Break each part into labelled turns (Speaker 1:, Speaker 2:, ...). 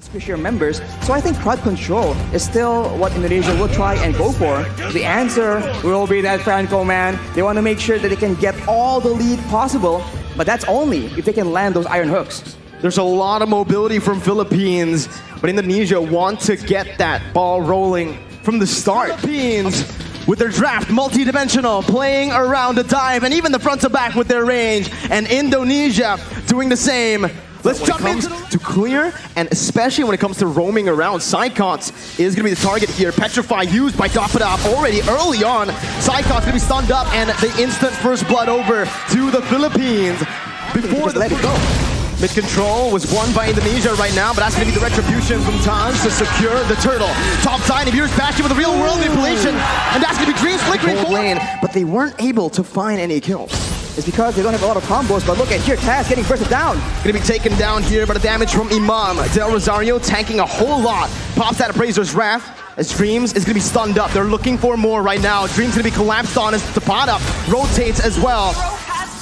Speaker 1: Special members, so I think crowd control is still what Indonesia will try and go for. The answer will be that Franco, man. They want to make sure that they can get all the lead possible, but that's only if they can land those iron hooks.
Speaker 2: There's a lot of mobility from Philippines, but Indonesia want to get that ball rolling from the start. Philippines with their draft, multi-dimensional, playing around the dive, and even the front to back with their range, and Indonesia doing the same. Let's jump into to clear, and especially when it comes to roaming around, Psychots is going to be the target here. Petrify used by Dapadap already early on. Psychots going to be stunned up, and the instant first blood over to the Philippines. Before
Speaker 1: let it go.
Speaker 2: Mid-control was won by Indonesia right now, but that's going to be the retribution from Taz to secure the turtle. Top side, and here's Bastion with a real-world manipulation, and that's going to be Dreams flickering
Speaker 1: Gold lane, but they weren't able to find any kills. It's because they don't have a lot of combos, but look at here, Taz getting bursted down.
Speaker 2: Gonna be taken down here by the damage from Imam. Del Rosario tanking a whole lot. Pops that Appraiser's Wrath as Dreams is gonna be stunned up. They're looking for more right now. Dreams gonna be collapsed on as Tapada rotates as well.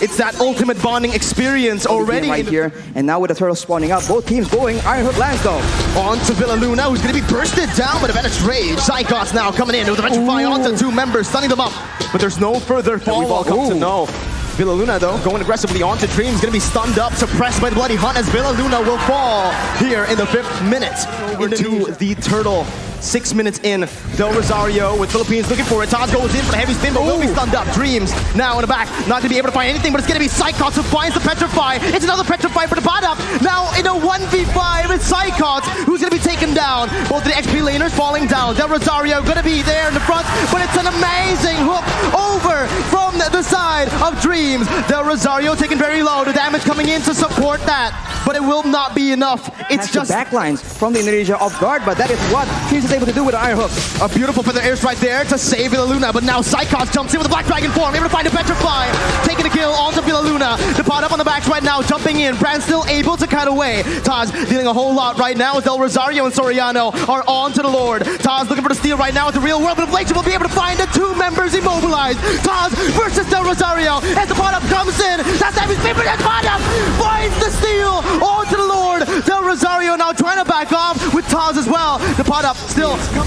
Speaker 2: It's that ultimate bonding experience already
Speaker 1: right here, and now with the turtle spawning up, both teams going. Iron Hook lands though.
Speaker 2: On to Villa Luna, who's going to be bursted down by the Venice Rage. Psychots now coming in with the Petrify onto two members, stunning them up. But there's no further fall. We've all come to know. Villa Luna though, going aggressively onto Dreams, going to be stunned up, suppressed by the Bloody Hunt as Villa Luna will fall here in the 5th minute. Over to the turtle. 6 minutes in, Del Rosario with Philippines looking for it. Taz goes in for the heavy spin, but will be stunned up. Dreams now in the back, not to be able to find anything, but it's going to be Psychots who finds the Petrify. It's another Petrify for the bottom. Now in a 1v5, it's Psychots who's going to be taken down. Both of the XP laners falling down. Del Rosario going to be there in the front, but it's an amazing hook over from the side of Dreams. Del Rosario taken very low. The damage coming in to support that, but it will not be enough. It's just
Speaker 1: backlines from the Indonesia off guard, but that is what he's able to do with an Iron Hook.
Speaker 2: A beautiful feather airstrike there to save Villa Luna, but now Psychots jumps in with the Black Dragon form, able to find a Petrify, taking the kill onto Villa Luna. The pot up on the backs right now, jumping in. Brand still able to cut away. Taz dealing a whole lot right now as Del Rosario and Soriano are on to the Lord. Taz looking for the steal right now with the real world, but Inflation will be able to find the two members immobilized. Taz versus Del Rosario as the pot up comes in. That's Abby's paper, that pot up finds the steal onto the Lord. Del Rosario now trying to back off with Taz as well. The pot up still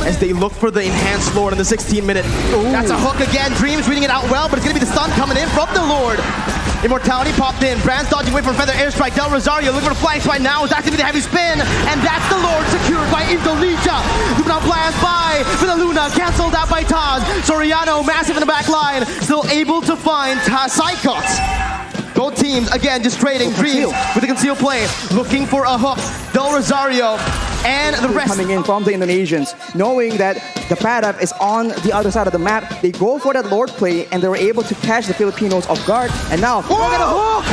Speaker 2: as they look for the enhanced Lord in the 16-minute. That's a hook again. Dreams reading it out well, but it's going to be the stun coming in from the Lord. Immortality popped in. Brand's dodging away from Feather Airstrike. Del Rosario looking for the flanks right now. Is activating the heavy spin, and that's the Lord secured by Indonesia. Luna blast by Villa Luna, cancelled out by Taz. Soriano massive in the back line, still able to find Psychots. Both teams, again, just trading. Dreams with the concealed play, looking for a hook. Del Rosario and the rest
Speaker 1: coming in from the Indonesians, knowing that the Padap is on the other side of the map. They go for that Lord play, and they were able to catch the Filipinos off guard. And now,
Speaker 2: look at a hook!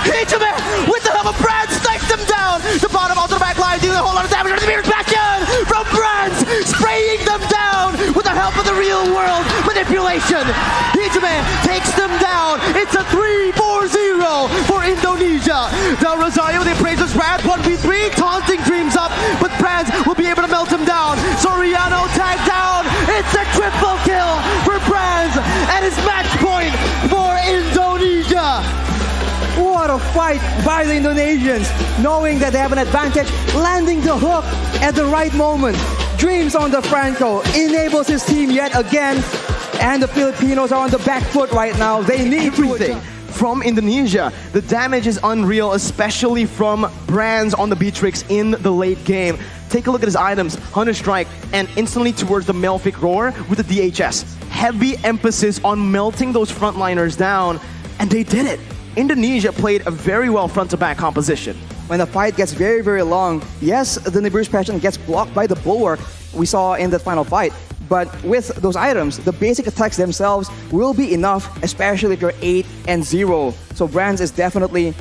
Speaker 2: Hitchman with the help of Brand snipes them down. The bottom onto the back line, dealing a whole lot of damage. The Mirror's Bastion from Brand, spraying them down with the help of the real world manipulation. Hitchman takes them down. It's a 3-4-0 for Indonesia. Del Rosario with the Appraiser's Wrath, 1v3, taunting Dreams up, but Brands will be able to melt him down. Soriano tagged down. It's a triple kill for Brands, and it's match point for Indonesia.
Speaker 1: What a fight by the Indonesians, knowing that they have an advantage, landing the hook at the right moment. Dreams on the Franco enables his team yet again, and the Filipinos are on the back foot right now. They need
Speaker 2: everything from Indonesia. The damage is unreal, especially from Brands on the Beatrix in the late game. Take a look at his items, Hunter Strike, and instantly towards the Malefic Roar with the DHS. Heavy emphasis on melting those frontliners down, and they did it. Indonesia played a very well front-to-back composition.
Speaker 1: When the fight gets very, very long, yes, the Nibiru's Passion gets blocked by the Bulwark we saw in that final fight, but with those items, the basic attacks themselves will be enough, especially if you're 8-0. So Brands is definitely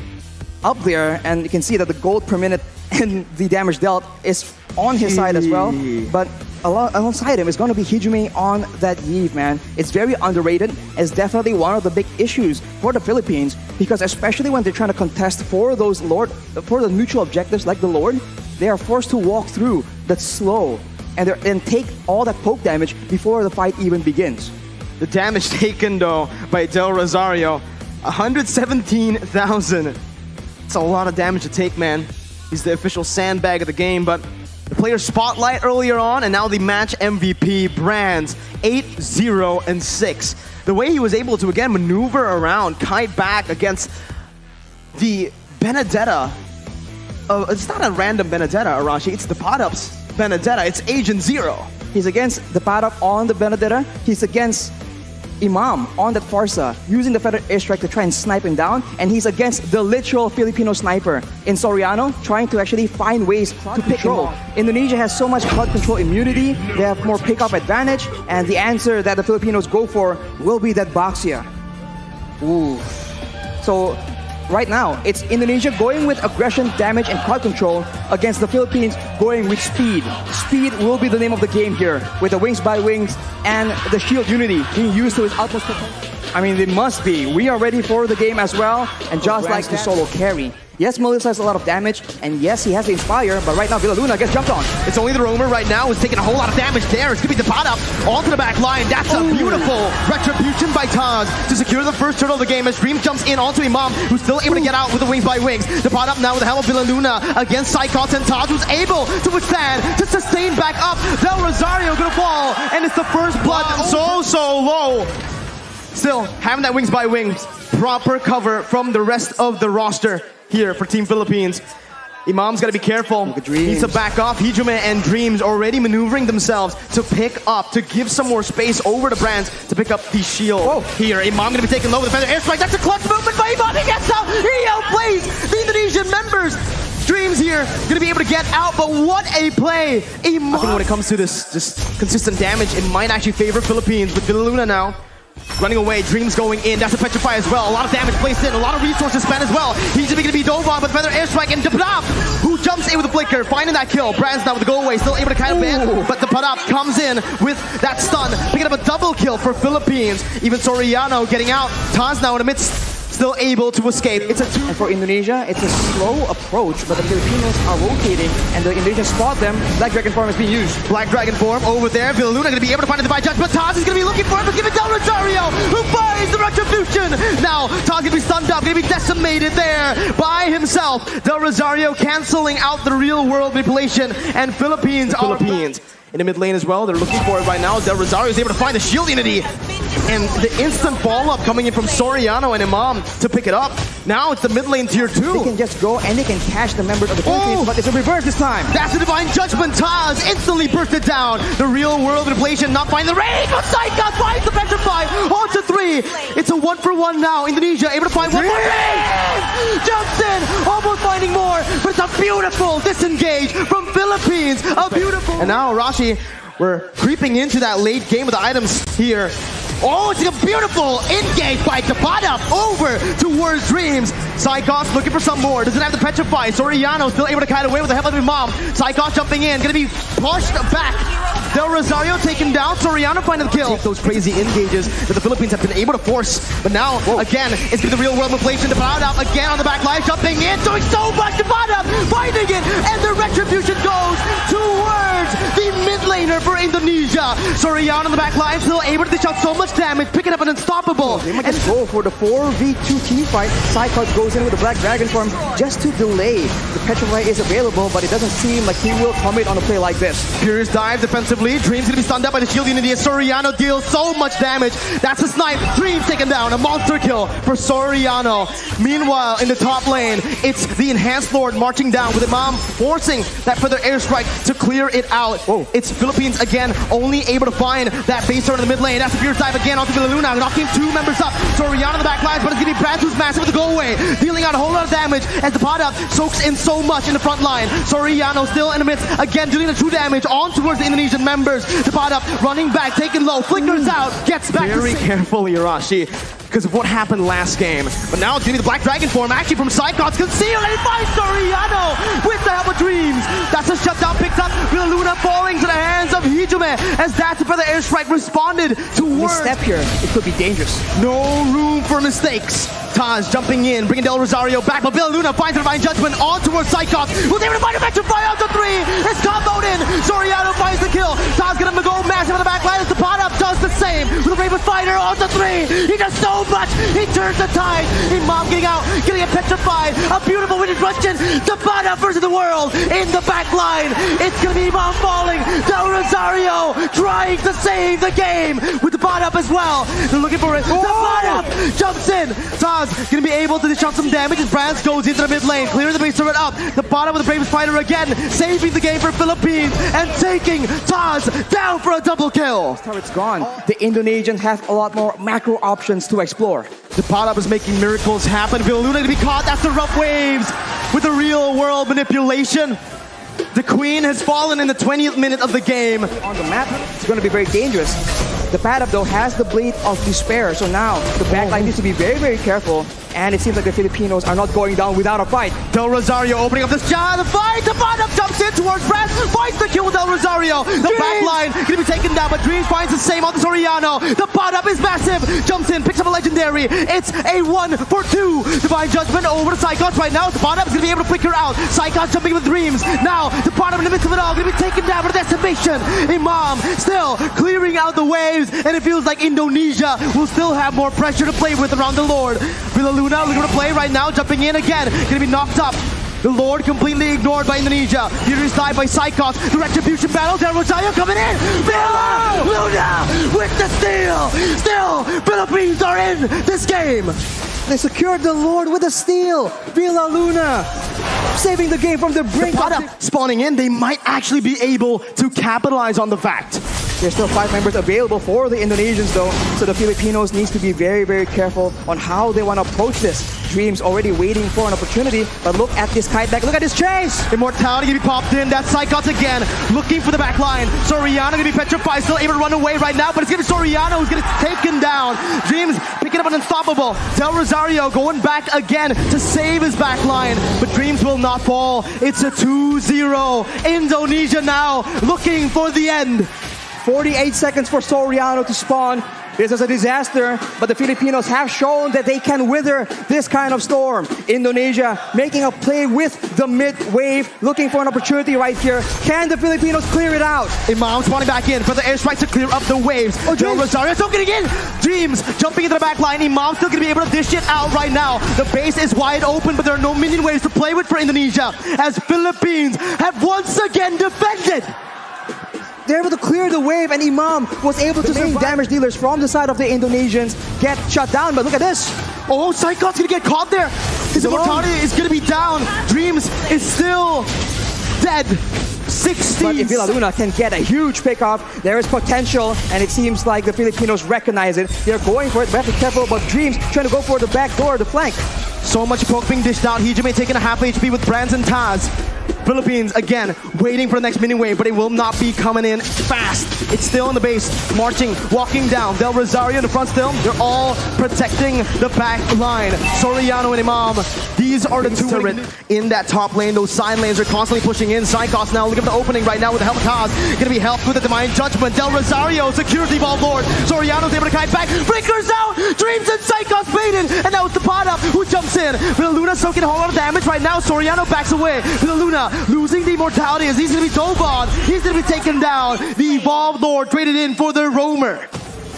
Speaker 1: up there, and you can see that the gold per minute and the damage dealt is on his side as well. But alongside him is going to be Hijime on that Yeve, man. It's very underrated. It's definitely one of the big issues for the Philippines, because especially when they're trying to contest for those for the mutual objectives like the Lord, they are forced to walk through that slow and take all that poke damage before the fight even begins.
Speaker 2: The damage taken though by Del Rosario, 117,000. It's a lot of damage to take, man. He's the official sandbag of the game, but the player spotlight earlier on, and now the match MVP, Brands, 8-0-6. The way he was able to, again, maneuver around, kite back against the Benedetta. It's not a random Benedetta, Arashi. It's the Podup's Benedetta. It's Agent Zero.
Speaker 1: He's against the Padup on the Benedetta. He's against Imam on that Farsa, using the feathered airstrike to try and snipe him down. And he's against the literal Filipino sniper in Soriano, trying to actually find ways to pick him off. Indonesia has so much crowd control immunity. They have more pick-up advantage. And the answer that the Filipinos go for will be that Baxia. Ooh. So right now, it's Indonesia going with aggression, damage, and crowd control against the Philippines going with speed. Speed will be the name of the game here, with the wings by wings and the shield unity being used to its utmost potential. I mean, they must be. We are ready for the game as well, and Josh likes to solo carry. Yes, Melissa has a lot of damage, and yes, he has the Inspire, but right now Villaluna gets jumped on.
Speaker 2: It's only the Roamer right now who's taking a whole lot of damage there. It's going to be the pot up onto the back line. That's a beautiful retribution by Taz to secure the first turtle of the game as Dream jumps in onto Imam, who's still able to get out with the wings by wings. The pot up now with the help of Villaluna against Psychots, and Taz who's able to withstand, to sustain back up. Del Rosario going to fall, and it's the first blood so low. Still, having that wings by wings, proper cover from the rest of the roster here for Team Philippines. Imam's got to be careful. Needs to back off. Hijume and Dreams already maneuvering themselves to pick up, to give some more space over to Brands to pick up the shield here. Imam going to be taken low with a feather airstrike. That's a clutch movement by Imam. He gets out. He outplays the Indonesian members. Dreams here going to be able to get out, but what a play. Imam. I think when it comes to this just consistent damage, it might actually favor Philippines with Villaluna now. Running away, Dreams going in, that's a Petrify as well. A lot of damage placed in, a lot of resources spent as well. He's going to be dove on with Feather Airstrike, and Padap, who jumps in with a flicker, finding that kill. Brands now with the go away, still able to kind of ban, but the Padap comes in with that stun, picking up a double kill for Philippines. Even Soriano getting out. Taz now in the midst, still able to escape. It's a 2.
Speaker 1: And for Indonesia, it's a slow approach, but the Filipinos are rotating, and the Indonesians spot them. Black Dragon form is being used.
Speaker 2: Black Dragon form over there. Villaluna going to be able to find the divine judge, but Taz is going to be looking for him, but give it Del Rosario, who finds the retribution. Now, Taz going to be stunned up, going to be decimated there by himself. Del Rosario canceling out the real world manipulation, and Philippines in the mid lane as well. They're looking for it right now. Del Rosario is able to find the shield unity. And the instant follow-up coming in from Soriano and Imam to pick it up. Now it's the mid lane tier 2.
Speaker 1: They can just go and they can catch the members of the Philippines, but it's a reverse this time.
Speaker 2: That's the Divine Judgment. Taz instantly bursted down. The real world manipulation not finding the range, but Psychos finds the Petrify onto 3. It's a 1-for-1 now. Indonesia able to find one more. Jumps in, almost finding more, but it's a beautiful disengage from Philippines. A beautiful. And now Rashi, we're creeping into that late game of the items here. Oh, it's a beautiful engage by Tapada over towards Dreams. Psychos looking for some more. Doesn't have the Petrify. Soriano still able to kite away with the help of Imam. Psychos jumping in. Going to be pushed back. Del Rosario taken down. Soriano finding the kill. Take those crazy engages that the Philippines have been able to force. But now, again, it's been the real world inflation. Tapada again on the back line. Jumping in. Doing so much. Tapada finding it. And the retribution goes towards the mid laner for Indonesia. Soriano on the back line. Still able to dish out so much damage, picking up an unstoppable.
Speaker 1: They might just go for the 4v2 team fight. Psychos goes in with the Black Dragon form just to delay. The Petrify is available, but it doesn't seem like he will commit on a play like this.
Speaker 2: Furious dive defensively. Dreams gonna be stunned up by the shield unity. Soriano deals so much damage. That's a snipe. Dreams taken down. A monster kill for Soriano. Meanwhile, in the top lane, it's the Enhanced Lord marching down with Imam forcing that further airstrike to clear it out. It's Philippines again, only able to find that base turn in the mid lane. That's a fierce dive again onto Villaluna, knocking 2 members up. Soriano on the back lines, but it's going to be Brands who's massive with the go away, dealing out a whole lot of damage as the Pada soaks in so much in the front line. Soriano still in the midst, again dealing the true damage on towards the Indonesian members. The Pada running back, taking low, flickers out, gets back. Very carefully, Irashi, because of what happened last game. But now it's going to be the Black Dragon form, actually from Psychos, concealed, and he finds Soriano with the help of Dreams. That's a shutdown, picked up. Villaluna falling to the hands of Hijume as that's where the airstrike responded towards.
Speaker 1: Step here, it could be dangerous.
Speaker 2: No room for mistakes. Taz jumping in, bringing Del Rosario back, but Villaluna finds the Divine Judgment on towards Psychos, who's able to find a Petrify onto 3. It's comboed in. Soriano finds the kill. Taz gonna go massive on the back line as the pot up does the same with a Raven Fire. fighter on the 3. He does so much. He turns the tide. Imam getting out, getting petrified. A beautiful winning Russian. The bottom versus the world in the back line. It's going to be Imam falling. Del Rosario trying to save the game with the bottom as well. They're looking for it. The bottom jumps in. Taz going to be able to dish out some damage as Brands goes into the mid lane. Clear the base turret up. The bottom with the bravest fighter again. Saving the game for Philippines and taking Taz down for a double kill.
Speaker 1: Turret's gone. The Indonesians have a lot more macro options to explore.
Speaker 2: The pot-up is making miracles happen. Villaluna to be caught after rough waves with the real world manipulation. The queen has fallen in the 20th minute of the game.
Speaker 1: On the map, it's going to be very dangerous. The pad-up though has the Blade of Despair, so now the backline needs to be very, very careful. And it seems like the Filipinos are not going down without a fight.
Speaker 2: Del Rosario opening up this shot, the fight, the bottom jumps in towards Brad, finds the kill with Del Rosario. The back line gonna be taken down, but Dreams finds the same on the Soriano. The bottom is massive, jumps in, picks up a legendary. It's a 1-for-2. Divine Judgment over to Psychos right now. The bottom is gonna be able to flicker out. Psychos jumping with Dreams. Now, the bottom in the midst of it all, gonna be taken down for decimation. Imam still clearing out the waves, and it feels like Indonesia will still have more pressure to play with around the Lord. Villaluna looking to play right now, jumping in again, gonna be knocked up. The Lord completely ignored by Indonesia. Furious dive by Psychos. The retribution battle. Del Rosario coming in. Villaluna with the steal. Still, Philippines are in this game.
Speaker 1: They secured the Lord with a steal. Villaluna saving the game from the brink.
Speaker 2: Spawning in, they might actually be able to capitalize on the fact.
Speaker 1: There's still 5 members available for the Indonesians though, so the Filipinos needs to be very, very careful on how they want to approach this. Dreams already waiting for an opportunity, but look at this kite back, look at this chase!
Speaker 2: Immortality gonna be popped in, that's Psychos again, looking for the back line. Soriano gonna be petrified, still able to run away right now, but it's gonna be Soriano who's gonna take him down. Dreams picking up an unstoppable. Del Rosario going back again to save his back line, but Dreams will not fall. It's a 2-0. Indonesia now looking for the end.
Speaker 1: 48 seconds for Soriano to spawn. This is a disaster, but the Filipinos have shown that they can wither this kind of storm. Indonesia making a play with the mid wave, looking for an opportunity right here. Can the Filipinos clear it out?
Speaker 2: Imam spawning back in for the airstrike to clear up the waves. Del Rosario still getting in. Dreams jumping into the back line. Imam still going to be able to dish it out right now. The base is wide open, but there are no minion waves to play with for Indonesia, as Philippines have once again defended.
Speaker 1: They're able to clear the wave, and Imam was able to see damage dealers from the side of the Indonesians get shut down. But look at this.
Speaker 2: Oh, Psychos gonna get caught there. His immortality is gonna be down. Dreams is still dead. 60.
Speaker 1: But if Villaluna can get a huge pickoff, there is potential, and it seems like the Filipinos recognize it. They're going for it. We have to be careful about Dreams trying to go for the back door, the flank.
Speaker 2: So much poke being dished out. Hijime taking a half HP with Brands and Taz. Philippines, again, waiting for the next mini wave, but it will not be coming in fast. It's still in the base, marching, walking down. Del Rosario in the front still. They're all protecting the back line. Soriano and Imam, these are the two turret in that top lane. Those side lanes are constantly pushing in. Psychos now, look at the opening right now with the help of Taz. Gonna be helped with the Divine Judgment. Del Rosario secures the Evolved Lord. Soriano's able to kite back. Flickers out! Dreams and Psychos baited! And now it's the pot up who jumps in. Villaluna soaking a whole lot of damage right now. Soriano backs away. Villaluna losing the immortality as he's going to be dove on. He's going to be taken down. The Evolved Lord traded in for the Roamer.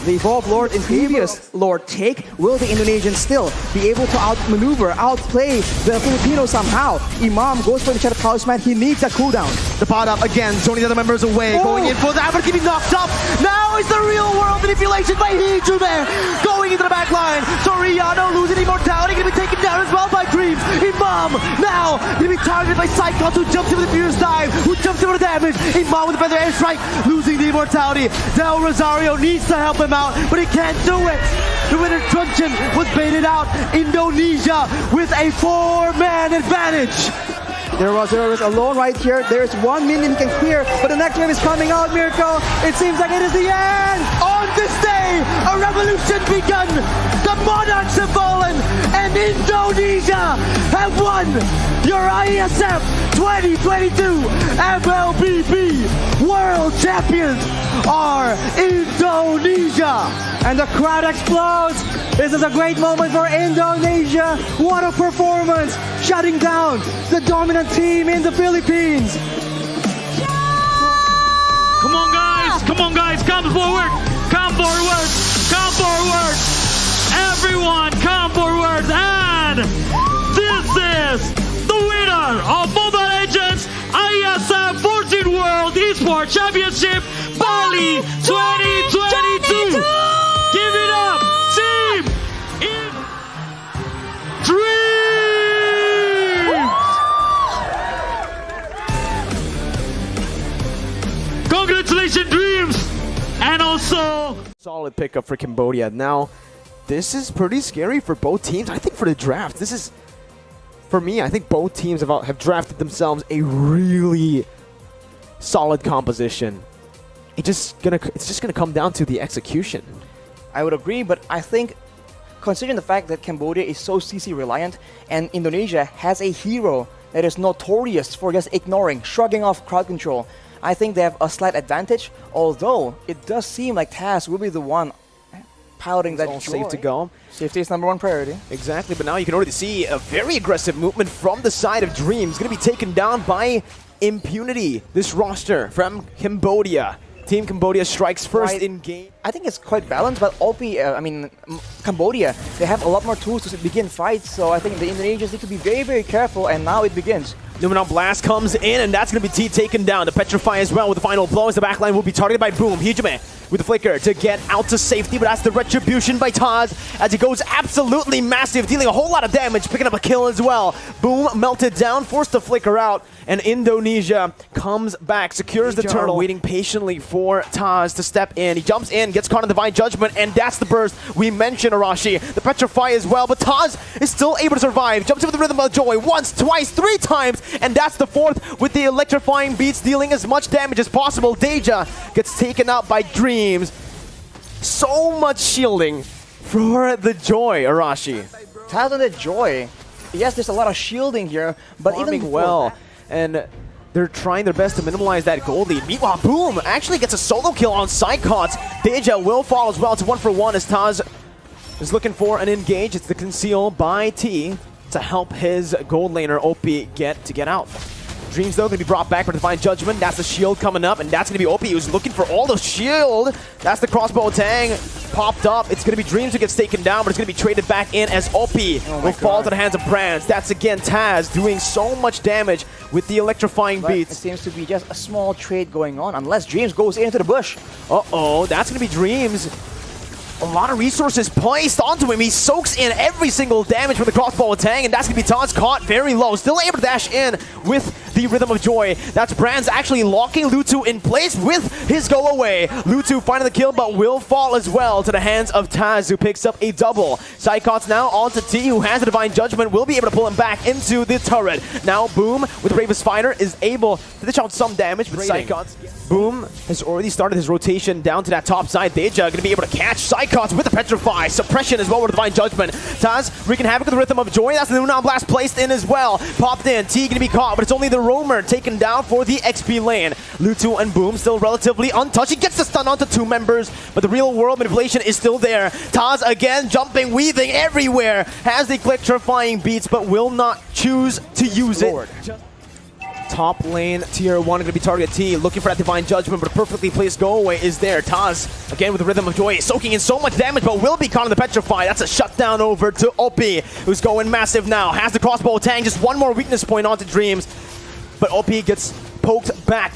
Speaker 1: The Evolved Lord in previous Lord take. Will the Indonesians still be able to outmaneuver, outplay the Filipinos somehow? Imam goes for the Shadow Talisman. He needs a cooldown.
Speaker 2: The pot up again, zoning the other members away, going in for that, but getting knocked up. Now it's the real world manipulation by Hijime. Going into the back line. Soriano losing immortality, going to be taken down as well by Dreams. Imam now going to be targeted by Psychos, who jumps in with the fierce dive, who jumps in with the damage. Imam with the feather airstrike, losing the immortality. Del Rosario needs to help him out, but he can't do it. The winner truncheon was baited out. Indonesia with a 4-man advantage.
Speaker 1: There was alone right here. There's 1 minion he can clear, but the next wave is coming out, Mirko. It seems like it is the end.
Speaker 2: On this day, a revolution begun. The monarchs have fallen, and Indonesia have won your IESF 2022 MLBB World Champions are Indonesia.
Speaker 1: And the crowd explodes. This is a great moment for Indonesia. What a performance, shutting down the dominant team in the Philippines.
Speaker 3: Come on guys, come forward, come forward, come forward. forward! Everyone come forward! And this is the winner of Mobile Legends IESF 14 World Esports Championship Bali 2022! Give it up, Team Dreams! Congratulations, Dreams! And also...
Speaker 4: Solid pickup for Cambodia. Now, this is pretty scary for both teams. I think for the draft, this is... For me, I think both teams have drafted themselves a really solid composition. It's just gonna come down to the execution.
Speaker 1: I would agree, but I think considering the fact that Cambodia is so CC reliant and Indonesia has a hero that is notorious for just ignoring, shrugging off crowd control, I think they have a slight advantage, although it does seem like Taz will be the one piloting that joy.
Speaker 4: Safe to go.
Speaker 1: Safety is #1 priority.
Speaker 4: Exactly, but now you can already see a very aggressive movement from the side of Dreams. Going to be taken down by Impunity, this roster from Cambodia. Team Cambodia strikes first in game.
Speaker 1: I think it's quite balanced, but Cambodia, they have a lot more tools to begin fights, so I think the Indonesians need to be very, very careful, and now it begins.
Speaker 4: Numenon Blast comes in, and that's going to be T taken down. The Petrify as well with the final blow as the backline will be targeted by Boom. Hijime with the flicker to get out to safety, but that's the retribution by Taz as he goes absolutely massive, dealing a whole lot of damage, picking up a kill as well. Boom melted down, forced the flicker out, and Indonesia comes back, secures the turtle, waiting patiently for Taz to step in. He jumps in, gets caught in Divine Judgment, and that's the burst we mentioned, Arashi. The Petrify as well, but Taz is still able to survive. Jumps in with the Rhythm of Joy once, twice, 3 times, and that's the 4th with the electrifying beats, dealing as much damage as possible. Deja gets taken out by Dreams. So much shielding for the Joy, Arashi.
Speaker 1: Taz on the Joy. Yes, there's a lot of shielding here, but even
Speaker 4: well, and they're trying their best to minimize that gold lead. Meanwhile, Boom actually gets a solo kill on Psychots. Deja will fall as well. It's 1-for-1 as Taz is looking for an engage. It's the conceal by T to help his gold laner OP get out. Dreams, though, going to be brought back for Divine Judgment. That's the shield coming up, and that's going to be OP who's looking for all the shield. That's the crossbow tang popped up. It's going to be Dreams who gets taken down, but it's going to be traded back in as OP will fall to the hands of Brands. That's, again, Taz doing so much damage with the electrifying beats.
Speaker 1: It seems to be just a small trade going on, unless Dreams goes into the bush.
Speaker 4: Uh-oh, that's going to be Dreams. A lot of resources placed onto him. He soaks in every single damage from the crossbow tang, and that's going to be Taz caught very low. Still able to dash in with the Rhythm of Joy. That's Brands actually locking Lutu in place with his go away. Lutu finding the kill, but will fall as well to the hands of Taz, who picks up a double. Psychots now onto T, who has a Divine Judgment, will be able to pull him back into the turret. Now Boom with Bravest Fighter is able to dish out some damage, but Psychots. Boom has already started his rotation down to that top side. Deja going to be able to catch Psychots with the Petrify. Suppression as well with Divine Judgment. Taz wreaking havoc with the Rhythm of Joy. That's the Numenon Blast placed in as well. Popped in. T going to be caught, but it's only the Roamer taken down for the XP lane. Lutu and Boom still relatively untouched. He gets the stun onto 2 members, but the real world manipulation is still there. Taz again jumping, weaving everywhere. Has the electrifying beats, but will not choose to use it. Top lane, tier 1 going to be targeted T, looking for that Divine Judgment, but a perfectly placed go away is there. Taz, again with the Rhythm of Joy, soaking in so much damage, but will be caught in the Petrify. That's a shutdown over to OP, who's going massive now. Has the crossbow tang, just one more weakness point onto Dreams, but OP gets poked back.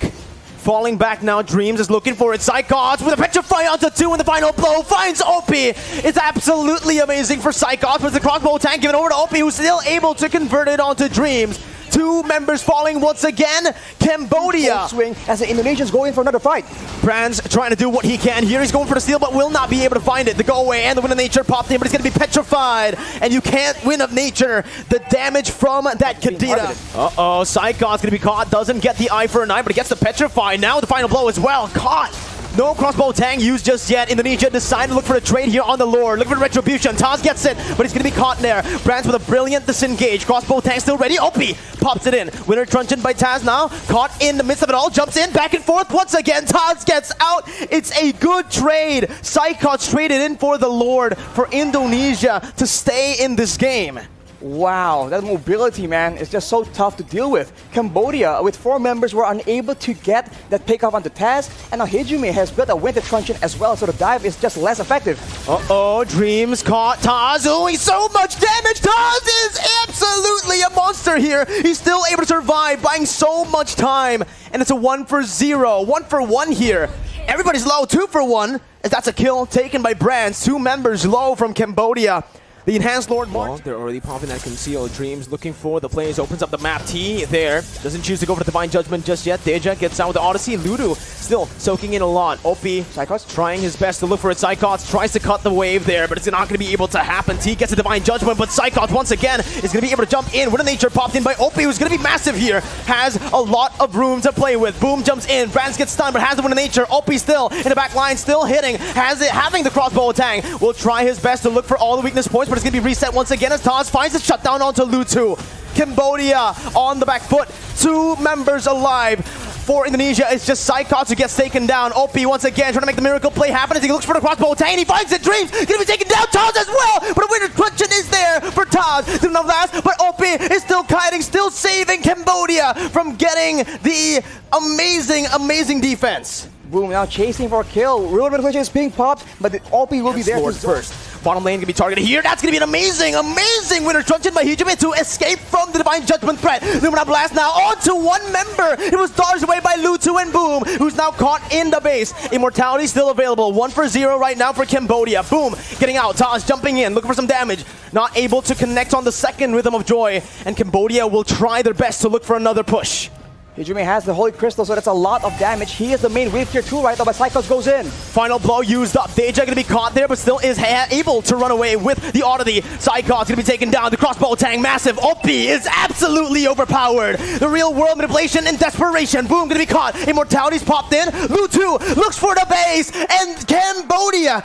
Speaker 4: Falling back now, Dreams is looking for it. Psychots with a Petrify onto 2, and the final blow finds OP. It's absolutely amazing for Psychots, but the crossbow tank given over to OP, who's still able to convert it onto Dreams. 2 members falling once again. Cambodia.
Speaker 1: Swing as the Indonesians go in for another fight.
Speaker 4: Brands trying to do what he can here. He's going for the steal, but will not be able to find it. The go away and the Wind of Nature popped in, but it's going to be petrified. And you can't Wind of Nature the damage from that Kadira. Uh-oh, Psychot's going to be caught. Doesn't get the eye for an eye, but he gets the petrify. Now the final blow as well. Caught. No crossbow tang used just yet. Indonesia decided to look for a trade here on the Lord. Look for retribution. Taz gets it, but he's going to be caught in there. Brands with a brilliant disengage. Crossbow tang still ready. OP pops it in. Winner truncheon by Taz now. Caught in the midst of it all. Jumps in. Back and forth once again. Taz gets out. It's a good trade. Psychots traded in for the Lord for Indonesia to stay in this game.
Speaker 1: Wow, that mobility, man, is just so tough to deal with. Cambodia, with 4 members, were unable to get that pickoff onto Taz, and now Hijume has built a winter truncheon as well, so the dive is just less effective.
Speaker 4: Uh-oh, Dreams caught Taz doing so much damage. Taz is absolutely a monster here. He's still able to survive, buying so much time, and it's a 1-for-0, 1-for-1 here. Everybody's low, 2-for-1, as that's a kill taken by Brands. 2 members low from Cambodia. The Enhanced Lord March. They're already popping that conceal. Dreams looking for the players. Opens up the map. T there. Doesn't choose to go for the Divine Judgment just yet. Deja gets out with the Odyssey. Ludo still soaking in a lot. OP
Speaker 1: Psychos
Speaker 4: trying his best to look for it. Psychos tries to cut the wave there, but it's not going to be able to happen. T gets a Divine Judgment, but Psychos once again is going to be able to jump in. Winter Nature popped in by OP, who's going to be massive here. Has a lot of room to play with. Boom jumps in. Brands gets stunned, but has the Winter Nature. OP still in the back line, still hitting. Has it, having the crossbow attack. Will try his best to look for all the weakness points, but it's going to be reset once again as Taz finds it shutdown onto Lutu. Cambodia on the back foot. 2 members alive. For Indonesia, it's just Psychots who gets taken down. OP once again trying to make the miracle play happen as he looks for the crossbow attack and he finds it. Dreams gonna be taken down. Taz as well, but a winter truncheon is there for Taz. Didn't know last, but OP is still kiting, still saving Cambodia from getting the amazing defense.
Speaker 1: Boom, now chasing for a kill. Real manipulation is being popped, but the OP will be there
Speaker 4: first. Bottom lane gonna be targeted here. That's gonna be an amazing winter truncheon by Hijume to escape from the Divine Judgment threat. Lumina Blast now onto 1 member. It was dodged away by Lutu and Boom, who's now caught in the base. Immortality still available. 1-for-0 right now for Cambodia. Boom, getting out. Taz jumping in, looking for some damage. Not able to connect on the second Rhythm of Joy, and Cambodia will try their best to look for another push.
Speaker 1: Hijume has the Holy Crystal, so that's a lot of damage. He is the main wave tier 2 right now, but Psychos goes in.
Speaker 4: Final blow used up. Deja gonna be caught there, but still is able to run away with the Oddity. Psychos gonna be taken down. The crossbow tang, massive. OP is absolutely overpowered. The real world manipulation and desperation. Boom, gonna be caught. Immortality's popped in. Lutu looks for the base, and Cambodia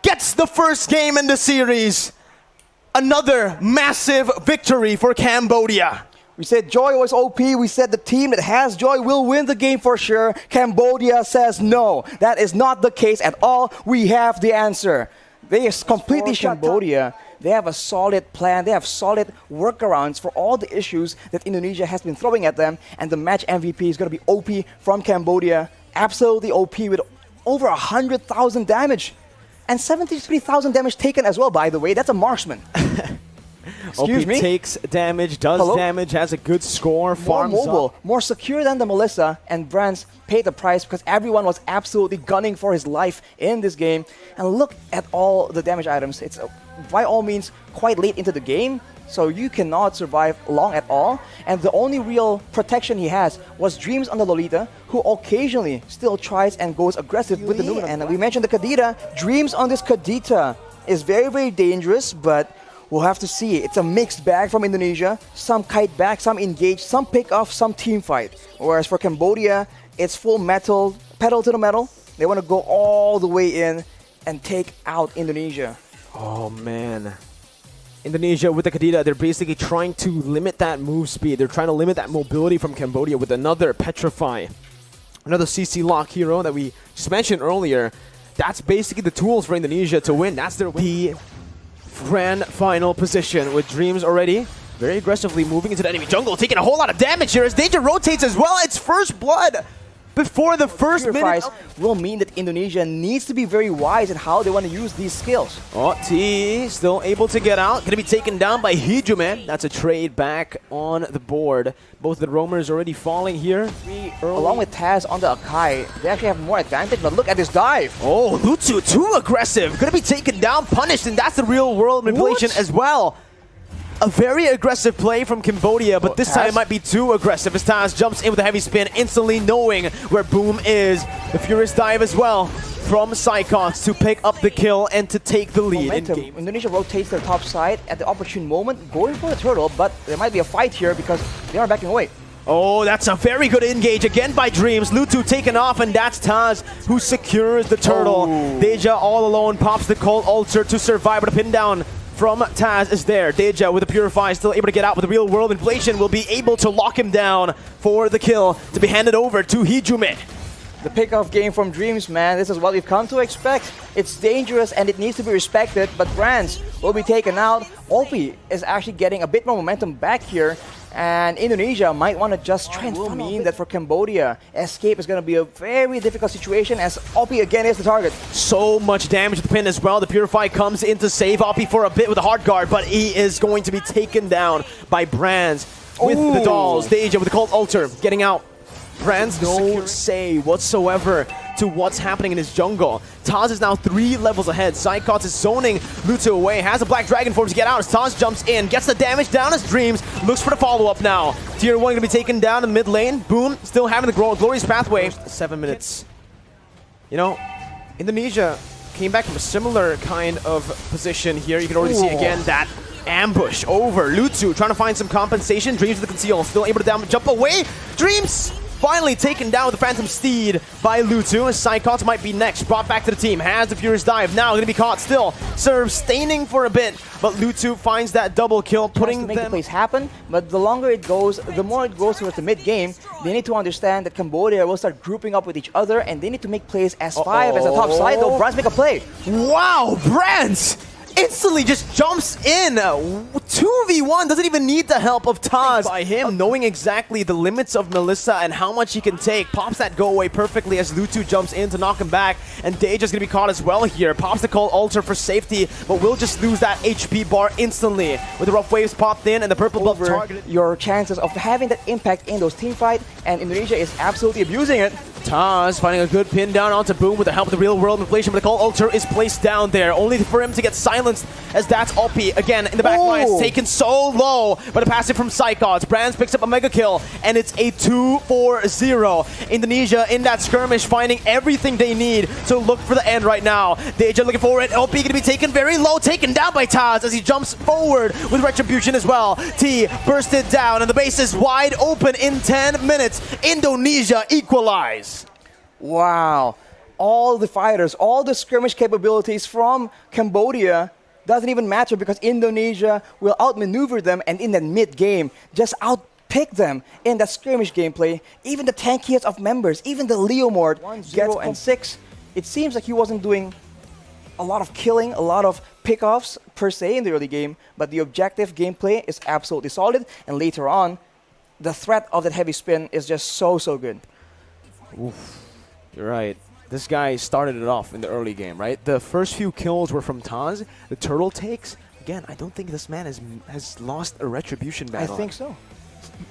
Speaker 4: gets the first game in the series. Another massive victory for Cambodia.
Speaker 1: We said Joy was OP. We said the team that has Joy will win the game for sure. Cambodia says no. That is not the case at all. We have the answer. They are completely Cambodia. They have a solid plan. They have solid workarounds for all the issues that Indonesia has been throwing at them. And the match MVP is going to be OP from Cambodia. Absolutely OP with over 100,000 damage. And 73,000 damage taken as well, by the way. That's a marksman. Excuse me?
Speaker 4: Takes damage, does damage, has a good score, farms
Speaker 1: more mobile,
Speaker 4: up.
Speaker 1: more secure than the Melissa, and Brands paid the price because everyone was absolutely gunning for his life in this game. And look at all the damage items. It's by all means quite late into the game, so you cannot survive long at all. And the only real protection he has was Dreams on the Lolita, who occasionally still tries and goes aggressive with the Lumina. And we mentioned the Kadita. Dreams on this Kadita is very dangerous, but we'll have to see. It's a mixed bag from Indonesia. Some kite back, some engage, some pick off, some team fight. Whereas for Cambodia, it's full metal, pedal to the metal. They want to go all the way in and take out Indonesia.
Speaker 4: Oh man. Indonesia with the Kadita, they're basically trying to limit that move speed. They're trying to limit that mobility from Cambodia with another Petrify. Another CC lock hero that we just mentioned earlier. That's basically the tools for Indonesia to win. That's their win. Grand final position with Dreams already very aggressively moving into the enemy jungle, taking a whole lot of damage here as Danger rotates as well. It's first blood before the first minute.
Speaker 1: Will mean that Indonesia needs to be very wise in how they want to use these skills.
Speaker 4: Oh, T still able to get out. Going to be taken down by Hijume. That's a trade back on the board. Both the roamers already falling here.
Speaker 1: Along with Taz on the Akai, they actually have more advantage, but look at this dive.
Speaker 4: Oh, Lutu too aggressive. Going to be taken down, punished, and that's the real world manipulation as well. A very aggressive play from Cambodia, but this time it might be too aggressive as Taz jumps in with a heavy spin, instantly knowing where Boom is. The Furious dive as well from Psychos to pick up the kill and to take the lead.
Speaker 1: Indonesia rotates their top side at the opportune moment, going for the turtle, but there might be a fight here because they are backing away.
Speaker 4: Oh, that's a very good engage again by Dreams. Lutu taken off, and that's Taz who secures the turtle. Deja all alone pops the cold ulcer to survive, but a pin down from Taz is there. Deja with the Purify still able to get out with the real world inflation, will be able to lock him down for the kill to be handed over to Hijume.
Speaker 1: The pickoff game from Dreams, man. This is what we've come to expect. It's dangerous and it needs to be respected, but Brands will be taken out. Opie is actually getting a bit more momentum back here, and Indonesia might want to just try and will mean that for Cambodia, escape is going to be a very difficult situation as Opie again is the target.
Speaker 4: So much damage to the pin as well. The Purify comes in to save Opie for a bit with a hard guard, but he is going to be taken down by Brands with the dolls. Deja with the Cold Altar getting out. Brands no say whatsoever to what's happening in his jungle. Taz is now 3 levels ahead. Psychots is zoning Luto away, has a Black Dragon form to get out as Taz jumps in, gets the damage down as Dreams, looks for the follow-up now. Tier 1 gonna be taken down in the mid lane. Boom, still having the glorious pathway. 7 minutes. You know, Indonesia came back from a similar kind of position here. You can already see again that ambush over Lutu, trying to find some compensation. Dreams with the conceal, still able to jump away. Dreams finally taken down with the Phantom Steed by Lutu, as Psychots might be next. Brought back to the team, has the Furious Dive, now going to be caught still. Serve staining for a bit, but Lutu finds that double kill, putting
Speaker 1: to make the plays happen, but the longer it goes, the more it goes towards the mid-game. They need to understand that Cambodia will start grouping up with each other, and they need to make plays as 5 as a top side, though Brands make a play.
Speaker 4: Wow, Brands instantly just jumps in. 2v1, doesn't even need the help of Taz. By him knowing exactly the limits of Melissa and how much he can take. Pops that go away perfectly as Lutu jumps in to knock him back. And Deja's gonna be caught as well here. Pops the Cold Altar for safety, but will just lose that HP bar instantly. With the rough waves popped in and the purple buff targeted.
Speaker 1: Your chances of having that impact in those team fight, and Indonesia is absolutely abusing it.
Speaker 4: Taz finding a good pin down onto Boom with the help of the real world inflation, but the Cold Altar is placed down there, only for him to get silenced as that's Opie again in the back line. It's taken so low, but a passive from Psychots. Brands picks up a mega kill, and it's a 2-4-0. Indonesia in that skirmish finding everything they need to look for the end right now. Deja looking for it. Opie gonna be taken very low, taken down by Taz as he jumps forward with Retribution as well. T bursted down, and the base is wide open in 10 minutes. Indonesia equalize.
Speaker 1: Wow. All the fighters, all the skirmish capabilities from Cambodia doesn't even matter because Indonesia will outmaneuver them, and in that mid-game, just outpick them in that skirmish gameplay. Even the tankiest of members, even the Leomord, 0 and 6, it seems like he wasn't doing a lot of killing, a lot of pickoffs per se in the early game, but the objective gameplay is absolutely solid, and later on, the threat of that heavy spin is just so good.
Speaker 4: Oof. You're right. This guy started it off in the early game, right? The first few kills were from Taz. The turtle takes, again, I don't think this man has lost a retribution battle.
Speaker 1: I think so.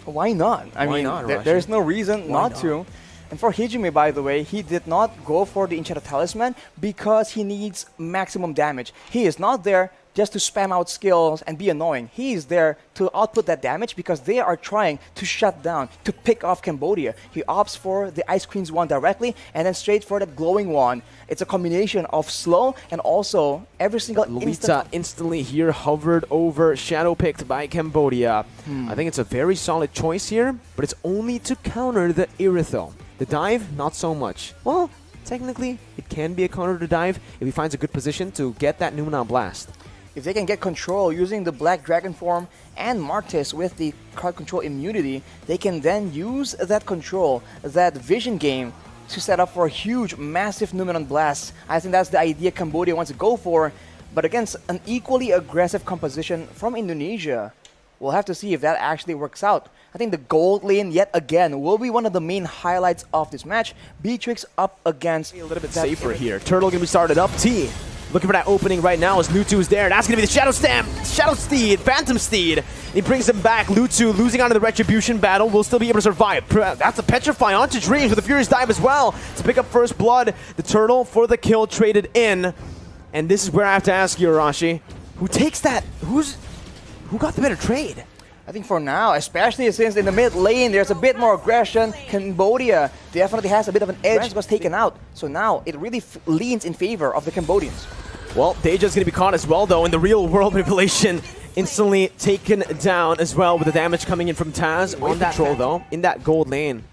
Speaker 1: Why not? I
Speaker 4: Why
Speaker 1: mean,
Speaker 4: not,
Speaker 1: there's no reason not to. And for Hijime, by the way, he did not go for the Enchanted Talisman because he needs maximum damage. He is not there just to spam out skills and be annoying. He is there to output that damage because they are trying to shut down, to pick off Cambodia. He opts for the Ice Queen's wand directly and then straight for the glowing wand. It's a combination of slow and also every single
Speaker 4: Lolita instantly here hovered over, shadow picked by Cambodia. I think it's a very solid choice here, but it's only to counter the Irithel. The dive, not so much. Well, technically, it can be a counter to dive if he finds a good position to get that Numina Blast.
Speaker 1: If they can get control using the Black Dragon form and Martis with the card control immunity, they can then use that control, that vision game, to set up for a huge, massive Numenon Blast. I think that's the idea Cambodia wants to go for, but against an equally aggressive composition from Indonesia, we'll have to see if that actually works out. I think the gold lane, yet again, will be one of the main highlights of this match. Beatrix up against
Speaker 4: a little bit safer here. Turtle gonna be started up. T looking for that opening right now as Lutu is there. That's going to be the Shadow Stamp, Shadow Steed, Phantom Steed. He brings him back. Lutu losing out of the Retribution battle will still be able to survive. That's a Petrify onto Dreams with a Furious Dive as well to pick up first blood. The Turtle for the kill traded in. And this is where I have to ask you, Arashi, who takes that? Who got the better trade?
Speaker 1: I think for now, especially since in the mid lane there's a bit more aggression, Cambodia definitely has a bit of an edge. Was taken out, so now it really leans in favor of the Cambodians.
Speaker 4: Well, Deja's going to be caught as well, though, in the real world manipulation. Instantly taken down as well with the damage coming in from Taz. On that control, though, in that gold lane.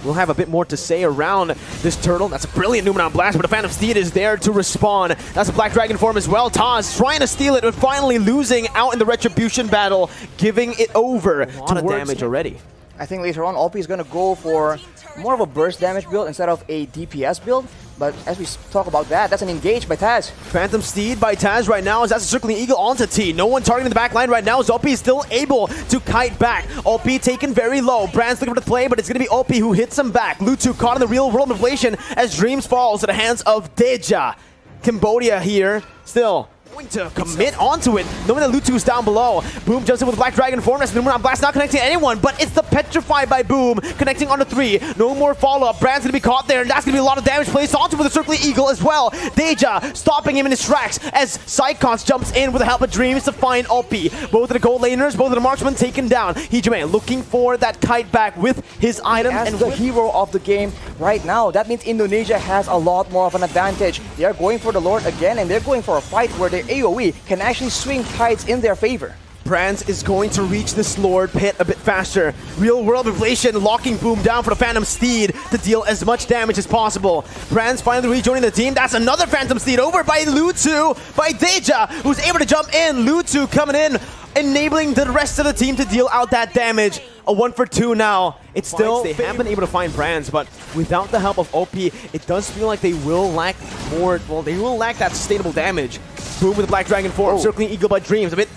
Speaker 4: We'll have a bit more to say around this Turtle. That's a brilliant Numenon Blast, but the Phantom Steed is there to respawn. That's a Black Dragon form as well. Taz trying to steal it, but finally losing out in the Retribution battle, giving it over. A lot of damage already.
Speaker 1: I think later on, OP is going to go for more of a burst damage build instead of a DPS build. But as we talk about that, that's an engage by Taz.
Speaker 4: Phantom Steed by Taz right now, as that's a circling eagle onto T. No one targeting the back line right now, as OP is still able to kite back. OP taken very low. Brand's looking for the play, but it's going to be OP who hits him back. Lutu caught in the real world manipulation as Dreams falls to the hands of Deja. Cambodia here, still going to commit onto it, knowing that Lutu's down below. Boom jumps in with Black Dragon form. That's Numeron Blast not connecting anyone, but it's the Petrify by Boom connecting onto 3. No more follow-up. Brand's gonna be caught there, and that's gonna be a lot of damage placed onto with the Circling Eagle as well. Deja stopping him in his tracks as Psychons jumps in with the help of Dreams to find OP. Both of the gold laners, both of the marksmen taken down. Hijime looking for that kite back with his items.
Speaker 1: As
Speaker 4: and
Speaker 1: the hero of the game right now, that means Indonesia has a lot more of an advantage. They are going for the Lord again, and they're going for a fight where their AoE can actually swing tides in their favor.
Speaker 4: Brands is going to reach this Lord pit a bit faster. Real world inflation locking Boom down for the Phantom Steed to deal as much damage as possible. Brands finally rejoining the team. That's another Phantom Steed over by Lutu, by Deja, who's able to jump in. Lutu coming in, enabling the rest of the team to deal out that damage. A 1 for 2 now. It's still, they have been able to find Brands, but without the help of OP, it does feel like they will lack more, well, they will lack that sustainable damage. Boom with the Black Dragon form, circling Eagle by Dreams. A bit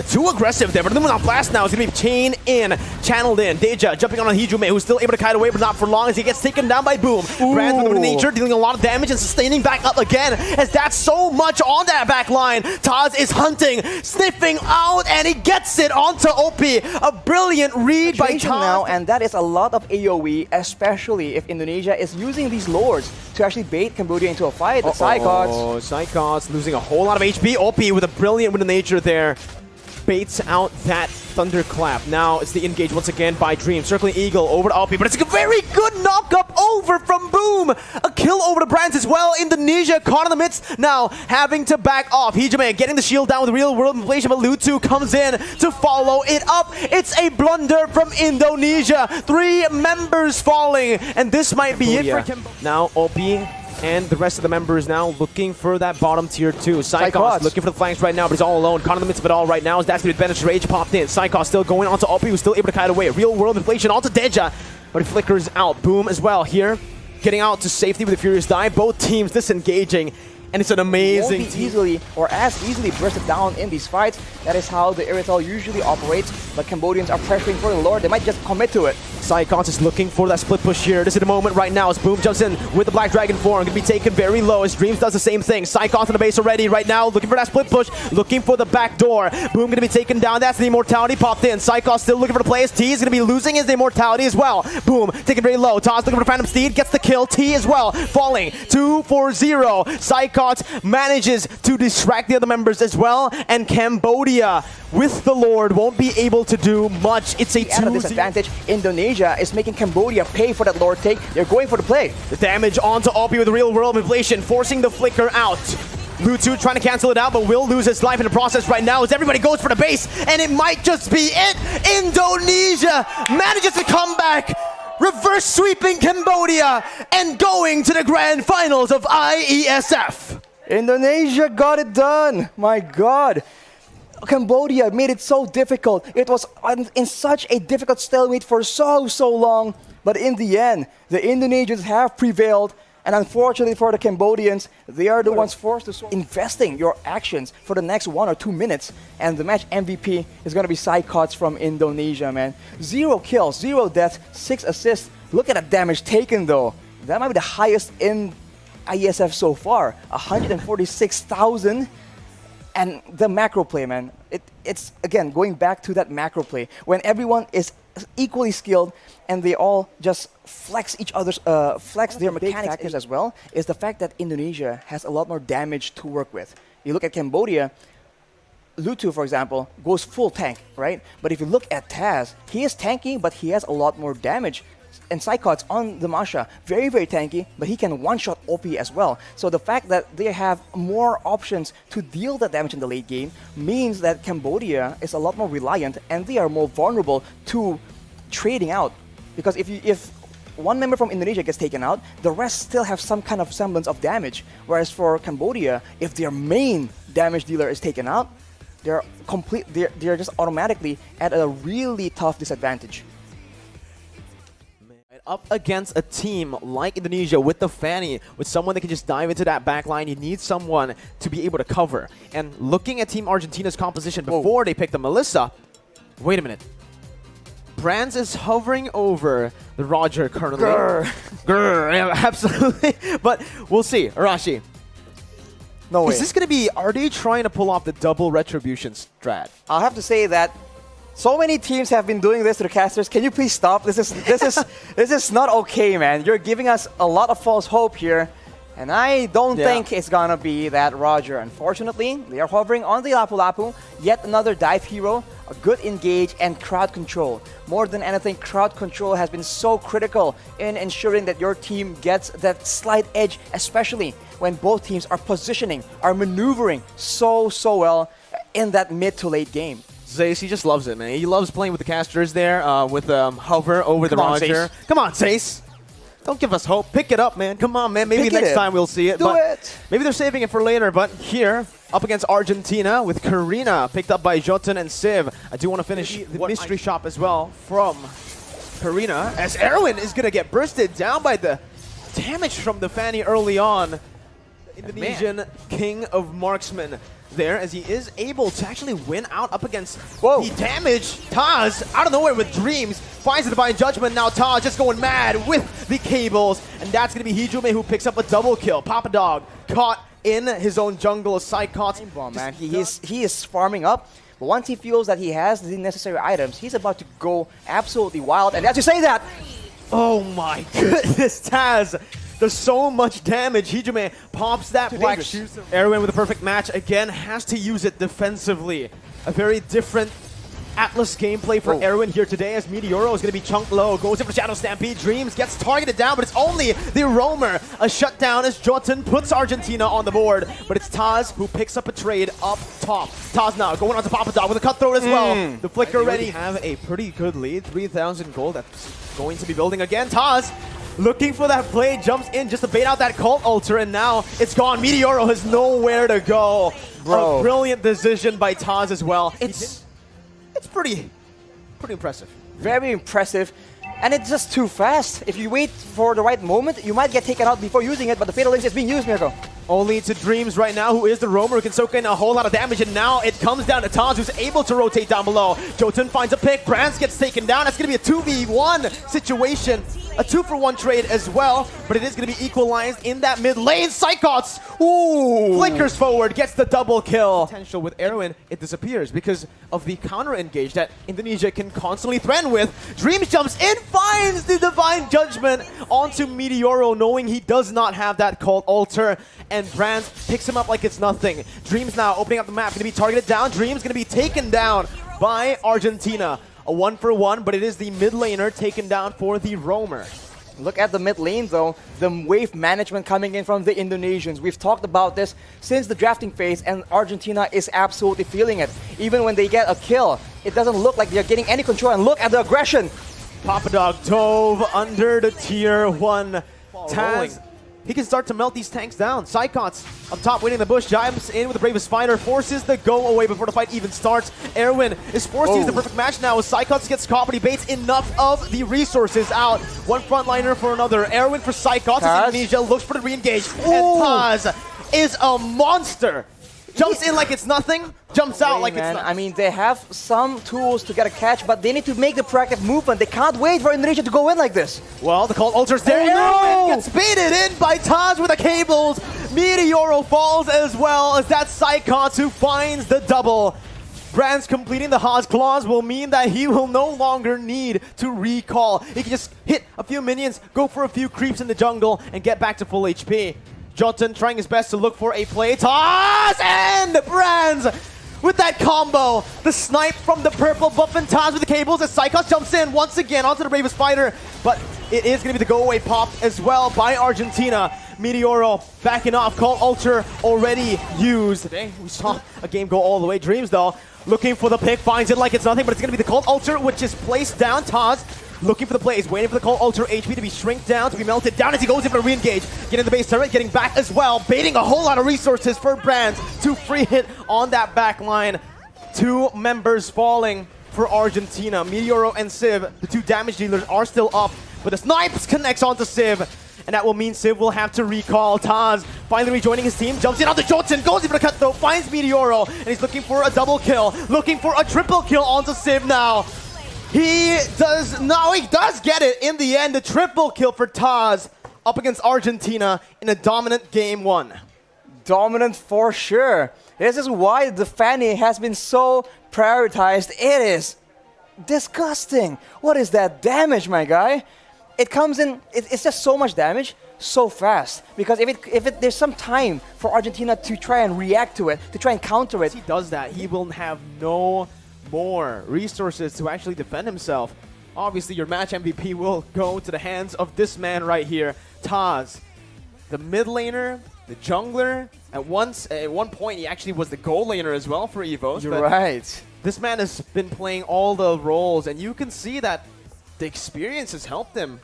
Speaker 4: too aggressive there, but then on Blast now is going to be chain in, channeled in. Deja jumping on Hijume, who's still able to kite away, but not for long as he gets taken down by Boom. Brands with the nature, dealing a lot of damage and sustaining back up again, as that's so much on that back line. Taz is hunting, sniffing out, and he gets it onto OP. A brilliant read by Taz.
Speaker 1: Now, and that is a lot of AoE, especially if Indonesia is using these lords to actually bait Cambodia into a fight. The
Speaker 4: Psychots losing a whole lot of HP. OP with a brilliant Wind of Nature there. Baits out that Thunderclap. Now it's the engage once again by Dream. Circling Eagle over to OP, but it's a very good knock-up over from Boom. A kill over to Brands as well. Indonesia caught in the midst, now having to back off. Hijime getting the shield down with real world inflation, but Lutu comes in to follow it up. It's a blunder from Indonesia. 3 members falling, and this might be it for Cambodia. Now OP and the rest of the members now looking for that bottom tier 2. Psychos looking for the flanks right now, but he's all alone. Caught in the midst of it all right now. As that's going to advantage. Rage popped in. Psychos still going onto OP, who's still able to kite away. Real world inflation onto Deja, but he flickers out. Boom as well here, getting out to safety with a Furious Dive. Both teams disengaging, and it's an amazing
Speaker 1: won't be easily or as easily bursted down in these fights. That is how the Irithel usually operates, but Cambodians are pressuring for the Lord. They might just commit to it.
Speaker 4: Psychons is looking for that split push here. This is the moment right now as Boom jumps in with the Black Dragon form. Going to be taken very low as Dreams does the same thing. Psychons on the base already right now, looking for that split push, looking for the back door. Boom going to be taken down. That's the immortality popped in. Psychons still looking for the play as T is going to be losing his immortality as well. Boom taken very low. Taz looking for Phantom Steed, gets the kill. T as well, falling 2 for 0. Psychons manages to distract the other members as well, and Cambodia with the Lord won't be able to do much. It's a 2-0
Speaker 1: disadvantage. Indonesia is making Cambodia pay for that Lord take. They're going for the play.
Speaker 4: The damage onto OP with the real world inflation, forcing the flicker out. Lutu trying to cancel it out, but will lose his life in the process right now as everybody goes for the base, and it might just be it. Indonesia manages to come back, reverse sweeping Cambodia, and going to the grand finals of IESF.
Speaker 1: Indonesia got it done. My God. Cambodia made it so difficult. It was in such a difficult stalemate for so long. But in the end, the Indonesians have prevailed. And unfortunately for the Cambodians, they are the ones forced to investing your actions for the next 1 or 2 minutes. And the match MVP is going to be Psychots from Indonesia, man. 0 kills, 0 deaths, 6 assists. Look at the damage taken, though. That might be the highest in IESF so far. 146,000. And the macro play, man, it's again going back to that macro play when everyone is equally skilled and they all just flex each other's flex their mechanics as well. Is the fact that Indonesia has a lot more damage to work with. You look at Cambodia, Lutu, for example, goes full tank, right? But if you look at Taz, he is tanky, but he has a lot more damage. And Psychots on the Masha, very tanky, but he can one-shot OP as well. So the fact that they have more options to deal the damage in the late game means that Cambodia is a lot more reliant and they are more vulnerable to trading out. Because if one member from Indonesia gets taken out, the rest still have some kind of semblance of damage. Whereas for Cambodia, if their main damage dealer is taken out, they're just automatically at a really tough disadvantage.
Speaker 4: up against a team like Indonesia with the Fanny, with someone that can just dive into that back line, you need someone to be able to cover. And looking at Team Argentina's composition before they picked the Melissa, wait a minute. Brands is hovering over the Roger currently. Grr, yeah, absolutely. But we'll see. Arashi.
Speaker 1: No way.
Speaker 4: Is this going to be, are they trying to pull off the double retribution strat?
Speaker 1: I'll have to say that so many teams have been doing this to the casters. Can you please stop? This is not okay, man. You're giving us a lot of false hope here. And I don't think it's gonna be that Roger. Unfortunately, they are hovering on the Lapu Lapu. Yet another dive hero, a good engage, and crowd control. More than anything, crowd control has been so critical in ensuring that your team gets that slight edge, especially when both teams are positioning, are maneuvering so well in that mid to late game.
Speaker 4: Zace, he just loves it, man. He loves playing with the casters there, with hover over the Roger. Come on, Zace. Don't give us hope. Pick it up, man. Come on, man. Maybe next time we'll see it.
Speaker 1: Do it.
Speaker 4: Maybe they're saving it for later. But here, up against Argentina with Karina, picked up by Jotun and Civ. I do want to finish the mystery shop as well from Karina, as Erwin is going to get bursted down by the damage from the Fanny early on. Indonesian king of marksmen there, as he is able to actually win out up against the damage. Taz, out of nowhere with Dreams, finds the Divine Judgment. Now Taz just going mad with the cables, and that's going to be Hijume who picks up a double kill. Papa Dog caught in his own jungle. Psychots.
Speaker 1: Man, he is farming up, but once he feels that he has the necessary items, he's about to go absolutely wild. And as you say that,
Speaker 4: oh my goodness, Taz does so much damage. Hijume pops that black shoe. Erwin with a perfect match again has to use it defensively. A very different Atlas gameplay for Erwin here today, as Meteoro is going to be chunked low. Goes in for Shadow Stampede. Dreams gets targeted down, but it's only the Roamer. A shutdown as Jotun puts Argentina on the board, but it's Taz who picks up a trade up top. Taz now going on to Papa Dog with a cutthroat as well. The flicker ready. Have a pretty good lead. 3,000 gold. That's going to be building again. Taz looking for that play, jumps in just to bait out that Cult Ultra, and now it's gone. Meteoro has nowhere to go. A brilliant decision by Taz as well. It's pretty impressive.
Speaker 1: Very impressive. And it's just too fast. If you wait for the right moment, you might get taken out before using it, but the Fatal Link is being used, Mirko.
Speaker 4: Only to Dreams right now, who is the Roamer, who can soak in a whole lot of damage, and now it comes down to Taz, who's able to rotate down below. Jotun finds a pick, Brands gets taken down. That's going to be a 2v1 situation. A 2-for-1 trade as well, but it is going to be equalized in that mid lane. Psychots, flickers forward, gets the double kill. Potential with Erwin, it disappears because of the counter engage that Indonesia can constantly threaten with. Dreams jumps in, finds the Divine Judgment onto Meteoro, knowing he does not have that Cult Altar, and Brands picks him up like it's nothing. Dreams now opening up the map, going to be targeted down. Dreams going to be taken down by Argentina. A 1-for-1, but it is the mid laner taken down for the Roamer.
Speaker 1: Look at the mid lane though, the wave management coming in from the Indonesians. We've talked about this since the drafting phase, and Argentina is absolutely feeling it. Even when they get a kill, it doesn't look like they're getting any control, and look at the aggression.
Speaker 4: Papa Dog dove under the tier 1. Taz, he can start to melt these tanks down. Psychots up top waiting in the bush, jumps in with the Bravest Fighter, forces the go away before the fight even starts. Erwin is forced to use the perfect match now as Psychots gets caught, but he baits enough of the resources out. One frontliner for another. Erwin for Psychots as Indonesia looks for the re-engage. And Taz is a monster. Jumps in like it's nothing, jumps out like it's nothing.
Speaker 1: I mean, they have some tools to get a catch, but they need to make the proactive movement. They can't wait for Indonesia to go in like this.
Speaker 4: Well, the Cult Ultra's there. Erwin gets baited in by Taz with the cables. Meteoro falls as well, as that Psychots who finds the double. Brands completing the Haas clause will mean that he will no longer need to recall. He can just hit a few minions, go for a few creeps in the jungle, and get back to full HP. Jotun trying his best to look for a play. Taz and Brands with that combo. The snipe from the purple buff and Taz with the cables as Psychots jumps in once again onto the Bravest Fighter. But it is going to be the go-away pop as well by Argentina. Meteoro backing off. Cult Ultra already used. Today we saw a game go all the way. Dreams though, looking for the pick, finds it like it's nothing, but it's going to be the Cult Ultra which is placed down. Taz looking for the plays, waiting for the Cult Ultra HP to be shrink down, to be melted down as he goes in for a re-engage. Getting the base turret, getting back as well, baiting a whole lot of resources for Brands to free hit on that back line. 2 members falling for Argentina. Meteoro and Civ, the 2 damage dealers, are still up. but the snipes connects onto Civ, and that will mean Civ will have to recall. Taz finally rejoining his team, jumps in onto Jotun, goes in for the cut though, finds Meteoro, and he's looking for a double kill, looking for a triple kill onto Civ now. He does get it in the end, the triple kill for Taz up against Argentina in a dominant game 1.
Speaker 1: Dominant for sure. This is why the Fanny has been so prioritized. It is disgusting. What is that damage, my guy? It comes in, it's just so much damage so fast. Because if there's some time for Argentina to try and react to it, to try and counter it.
Speaker 4: If he does that, he will have no more resources to actually defend himself. Obviously, your match MVP will go to the hands of this man right here, Taz. The mid laner, the jungler. At one point, he actually was the goal laner as well for EVOs.
Speaker 1: You're right.
Speaker 4: This man has been playing all the roles, and you can see that the experience has helped him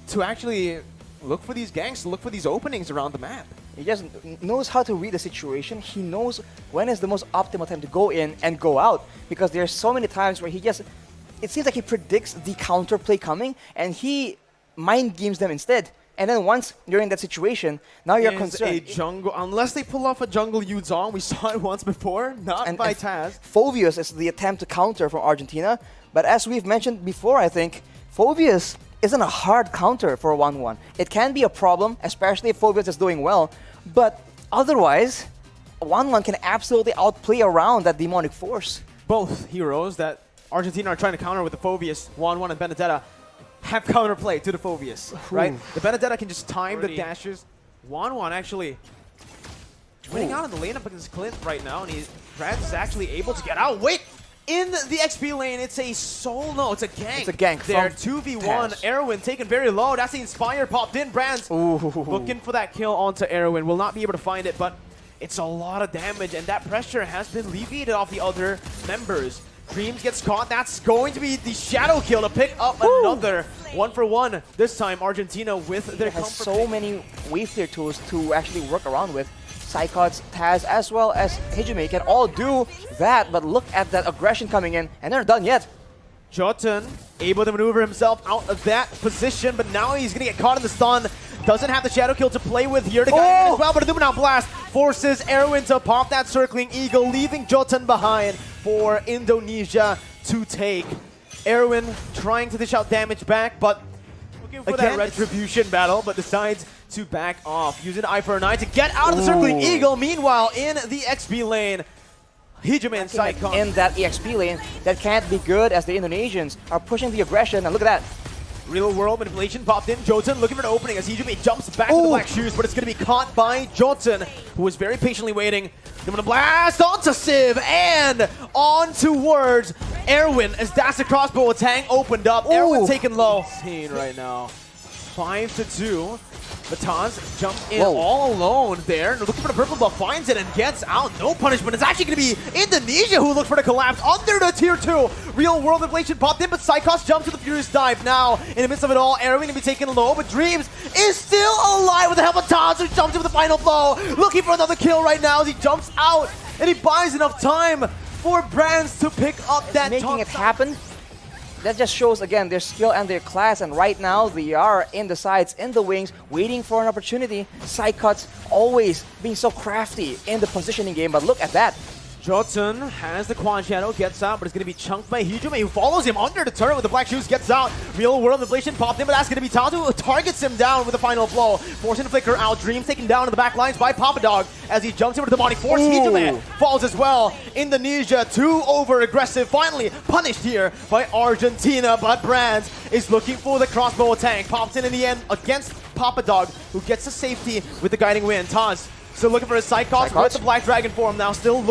Speaker 4: to actually look for these ganks, look for these openings around the map.
Speaker 1: He just knows how to read the situation. He knows when is the most optimal time to go in and go out. Because there's so many times where it seems like he predicts the counterplay coming, and he mind games them instead. And then once you're in that situation, now you're concerned.
Speaker 4: A jungle, unless they pull off a jungle Yuzong, we saw it once before, not by Taz.
Speaker 1: Phoveus is the attempt to counter from Argentina, but as we've mentioned before, I think, Phoveus isn't a hard counter for a 1-1. It can be a problem, especially if Phoveus is doing well, but otherwise, a 1-1 can absolutely outplay around that demonic force.
Speaker 4: Both heroes that Argentina are trying to counter with the Phoveus, 1-1 and Benedetta, have counterplay to the Phoveus, right? The Benedetta can just time the dashes. 1-1 actually winning out in the lane up against Clint right now, and Brad is actually able to get out. Wait! In the XP lane, it's a solo, it's a gank.
Speaker 1: It's a gank
Speaker 4: there,
Speaker 1: from
Speaker 4: 2v1, Erwin taken very low. That's the Inspire popped in. Brands looking for that kill onto Erwin. Will not be able to find it, but it's a lot of damage, and that pressure has been alleviated off the other members. Dreams gets caught. That's going to be the shadow kill to pick up another 1-for-1. This time, Argentina with their
Speaker 1: has so many wave clear tools to actually work around with. Psychots, Taz, as well as Hijime can all do that, but look at that aggression coming in, and they're not done yet.
Speaker 4: Jotun able to maneuver himself out of that position, but now he's going to get caught in the stun. Doesn't have the shadow kill to play with here. The guy as well, but a Luminant Blast forces Erwin to pop that circling eagle, leaving Jotun behind for Indonesia to take. Erwin trying to dish out damage back, but looking for that retribution battle, but decides to back off. Using Eye for an Eye to get out of the circling eagle. Meanwhile, in the XP lane, Hijime and Saikon.
Speaker 1: In that EXP lane, that can't be good as the Indonesians are pushing the aggression, and look at that.
Speaker 4: Real world manipulation popped in. Jotun looking for an opening as Hijime jumps back to the black shoes, but it's going to be caught by Jotun, who was very patiently waiting. They're going to blast onto Civ and on towards Erwin as that's the crossbow attack opened up. Erwin taken low. Insane right now. 5-2. Taz jumped in all alone there. Looking for the purple buff, finds it and gets out. No punishment. It's actually going to be Indonesia who looks for the collapse under the tier 2. Real world inflation popped in, but Psychos jumps to the Furious Dive. Now, in the midst of it all, Erwin going to be taken low, but Dreams is still alive with the help of Taz, who jumps in with the final blow. Looking for another kill right now as he jumps out, and he buys enough time for Brands to pick up that
Speaker 1: making it happen. That just shows, again, their skill and their class, and right now they are in the sides, in the wings, waiting for an opportunity. Psychots always being so crafty in the positioning game, but look at that.
Speaker 4: Jotun has the Quad Shadow, gets out, but it's going to be chunked by Hijime, who follows him under the turret with the black shoes, gets out. Real world inflation popped in, but that's going to be Tatu, who targets him down with the final blow, forcing the flicker out. Dreams taken down in the back lines by Papa Dog as he jumps in with the demonic force. Hijime falls as well. Indonesia, too over aggressive, finally punished here by Argentina, but Brands is looking for the crossbow attack. Pops in the end against Papa Dog, who gets the safety with the guiding wind. Taz still looking for his Psychots with the Black Dragon form now, still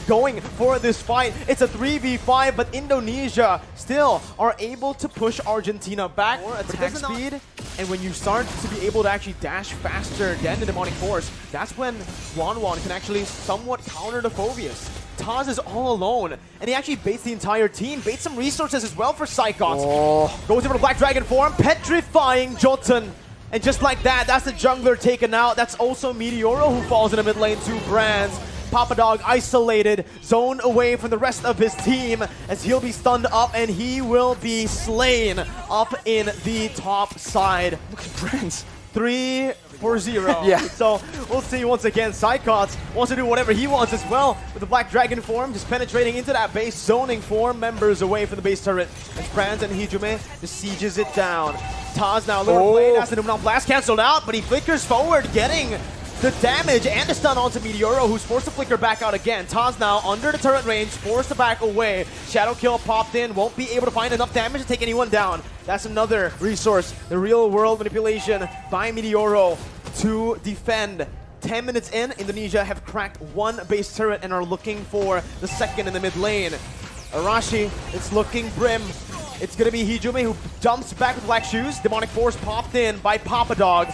Speaker 4: going for this fight. It's a 3v5, but Indonesia still are able to push Argentina back. More attack speed, and when you start to be able to actually dash faster than the Demonic Force, that's when Wanwan can actually somewhat counter the Phoveus. Taz is all alone, and he actually baits the entire team, baits some resources as well for Psychots. Goes in for the Black Dragon form, petrifying Jotun. And just like that, that's the jungler taken out. That's also Meteoro who falls in the mid lane to Brands. Papa Dog isolated, zone away from the rest of his team as he'll be stunned up and he will be slain up in the top side.
Speaker 1: Look at Brent.
Speaker 4: 3-4-0.
Speaker 1: Yeah.
Speaker 4: So we'll see once again. Psychots wants to do whatever he wants as well with the Black Dragon form, just penetrating into that base, zoning 4 members away from the base turret. As Brands and Hijume just sieges it down. Taz now a little late as the Numenal Blast canceled out, but he flickers forward, getting the damage and the stun onto Meteoro, who's forced to flicker back out again. Taz now under the turret range, forced to back away. Shadow Kill popped in, won't be able to find enough damage to take anyone down. That's another resource, the real world manipulation by Meteoro to defend. 10 minutes in, Indonesia have cracked 1 base turret and are looking for the second in the mid lane. Arashi, it's looking grim. It's gonna be Hijume who jumps back with Black Shoes. Demonic Force popped in by Papa Dog.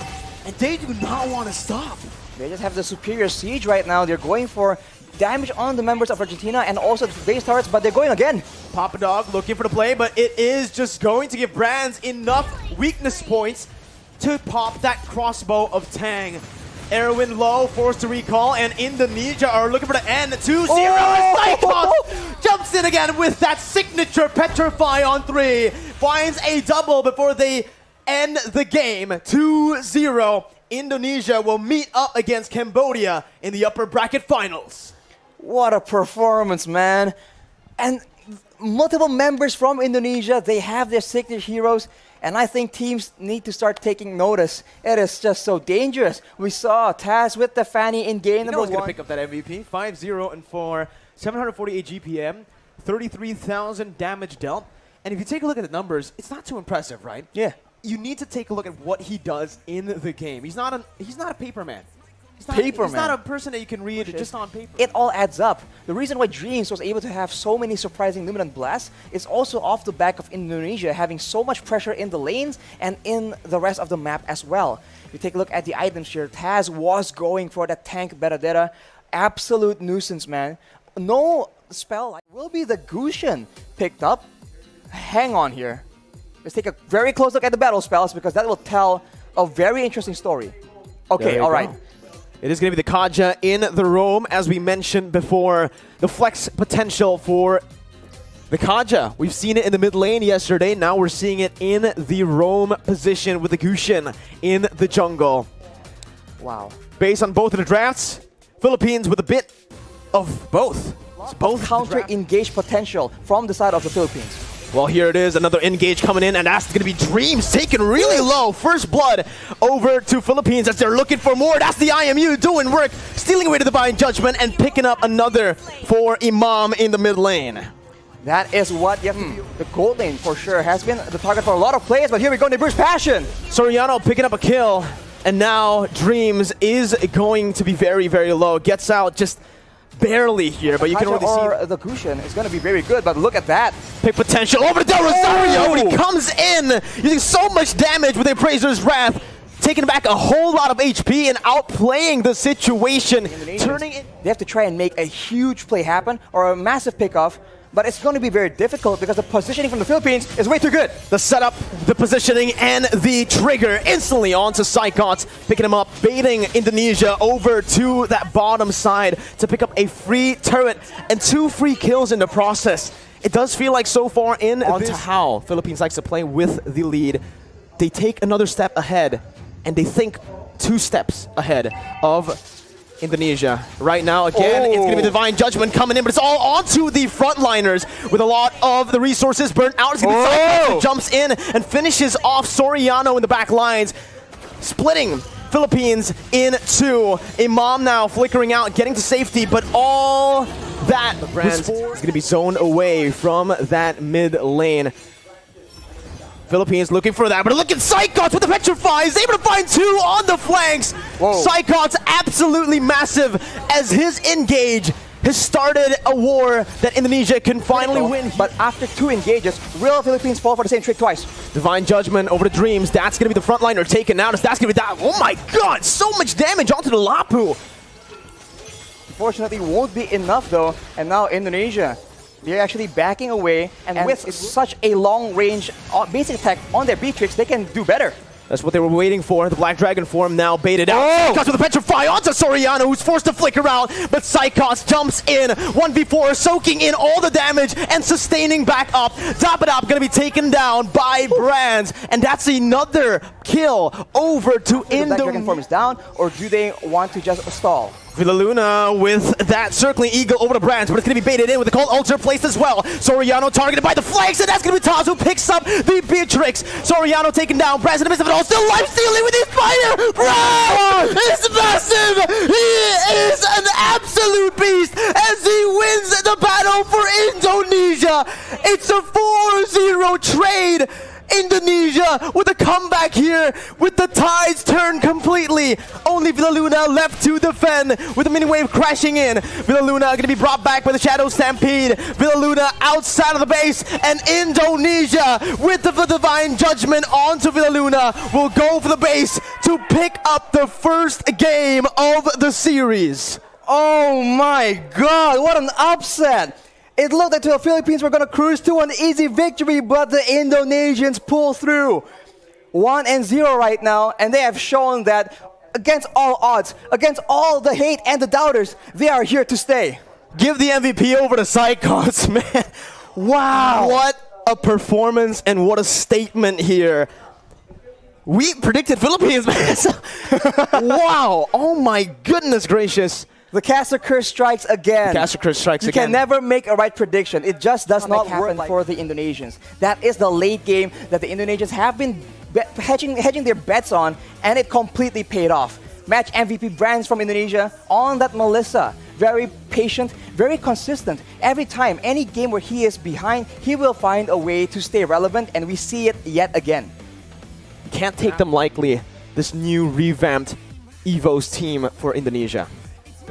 Speaker 4: And they do not want to stop.
Speaker 1: They just have the superior siege right now. They're going for damage on the members of Argentina and also the base turrets, but they're going again.
Speaker 4: Papa Dog looking for the play, but it is just going to give Brands enough weakness points to pop that crossbow of Tang. Erwin low, forced to recall, and Indonesia are looking for the end. 2-0. Psychots jumps in again with that signature Petrify on 3. Finds a double before they end the game. 2-0. Indonesia will meet up against Cambodia in the upper bracket finals.
Speaker 1: What a performance, man. And multiple members from Indonesia, they have their signature heroes, and I think teams need to start taking notice. It is just so dangerous. We saw Taz with the Fanny in game number 1.
Speaker 4: Going to pick up that MVP. 5-0 and 4, 748 GPM, 33,000 damage dealt. And if you take a look at the numbers, it's not too impressive, right?
Speaker 1: Yeah.
Speaker 4: You need to take a look at what he does in the game. He's not a paper man. He's not a person that you can read just on paper.
Speaker 1: It all adds up. The reason why Dreams was able to have so many surprising Luminant Blasts is also off the back of Indonesia having so much pressure in the lanes and in the rest of the map as well. If you take a look at the items here, Taz was going for that tank Beradera. Absolute nuisance, man. No spell will be the Gushin picked up. Hang on here. Let's take a very close look at the battle spells because that will tell a very interesting story. Okay, all right.
Speaker 4: It is going to be the Kaja in the roam, as we mentioned before. The flex potential for the Kaja. We've seen it in the mid lane yesterday. Now we're seeing it in the roam position with the Gushin in the jungle.
Speaker 1: Wow.
Speaker 4: Based on both of the drafts, Philippines with a bit of both.
Speaker 1: It's both counter-engage potential from the side of the Philippines.
Speaker 4: Well, here it is, another engage coming in, and that's going to be Dreams taken really low. First blood over to Philippines as they're looking for more. That's the IMU doing work, stealing away the Divine Judgment and picking up another for Imam in the mid lane.
Speaker 1: That is what you have to do. The gold lane, for sure, has been the target for a lot of players, but here we go, Burst Passion.
Speaker 4: Soriano picking up a kill, and now Dreams is going to be very, very low. Gets out just barely here, but you can already see
Speaker 1: the Gushin is going to be very good, but look at that.
Speaker 4: Pick potential over to Del Rosario when he comes in, using so much damage with the Appraiser's Wrath, taking back a whole lot of HP and outplaying the situation. Turning it.
Speaker 1: They have to try and make a huge play happen or a massive pickoff, but it's going to be very difficult because the positioning from the Philippines is way too good.
Speaker 4: The setup, the positioning, and the trigger instantly onto Psychots, picking him up, baiting Indonesia over to that bottom side to pick up a free turret and 2 free kills in the process. It does feel like so far in this how Philippines likes to play with the lead, they take another step ahead and they think 2 steps ahead of Indonesia. Right now, again, it's going to be Divine Judgment coming in, but it's all onto the frontliners with a lot of the resources burnt out. It's going to be Cyclops who jumps in and finishes off Soriano in the back lines, splitting Philippines in 2. Imam now flickering out, getting to safety, but all that was going to be zoned away from that mid lane. Philippines looking for that, but look at Psychots with the Petrify. He's able to find 2 on the flanks. Psychots absolutely massive as his engage has started a war that Indonesia can finally win.
Speaker 1: But after 2 engages, will Philippines fall for the same trick twice?
Speaker 4: Divine Judgment over to Dreams. That's going to be the frontliner taken out. That's going to be that. Oh my god, so much damage onto the Lapu.
Speaker 1: Unfortunately, won't be enough though. And now Indonesia, they're actually backing away, and with such a long range basic attack on their Beatrix, they can do better.
Speaker 4: That's what they were waiting for. The Black Dragon form now baited out. Psychos with a Petrify onto Soriano, who's forced to flicker out, but Psychos jumps in. 1v4, soaking in all the damage and sustaining back up. Top it up, gonna be taken down by Brands, and that's another kill over to
Speaker 1: The Black Dragon form is down, or do they want to just stall?
Speaker 4: Villaluna with that circling eagle over to Brands, but it's going to be baited in with the cold ulcer placed as well. Soriano targeted by the flanks, and that's going to be Taz who picks up the Beatrix. Soriano taken down. Brands in the midst of it all, still life stealing with his fire. Brands is massive. He is an absolute beast as he wins the battle for Indonesia. It's a 4-0 trade. Indonesia with a comeback here with the tides turned completely. Only Villaluna left to defend with the mini wave crashing in. Villaluna going to be brought back by the Shadow Stampede. Villaluna outside of the base, and Indonesia with the Divine Judgment onto Villaluna will go for the base to pick up the first game of the series.
Speaker 1: Oh my god, what an upset! It looked like the Philippines were going to cruise to an easy victory, but the Indonesians pull through. 1-0 right now, and they have shown that against all odds, against all the hate and the doubters, they are here to stay.
Speaker 4: Give the MVP over to Psychos, man. Wow. What a performance and what a statement here. We predicted Philippines, man. Wow. Oh my goodness gracious.
Speaker 1: The Caster Curse strikes again.
Speaker 4: Caster Curse strikes again.
Speaker 1: You can never make a right prediction. It just does not happen for the Indonesians. That is the late game that the Indonesians have been hedging their bets on, and it completely paid off. Match MVP Brands from Indonesia on that Melissa. Very patient, very consistent. Every time, any game where he is behind, he will find a way to stay relevant, and we see it yet again.
Speaker 4: Can't take them lightly, this new revamped EVOS team for Indonesia.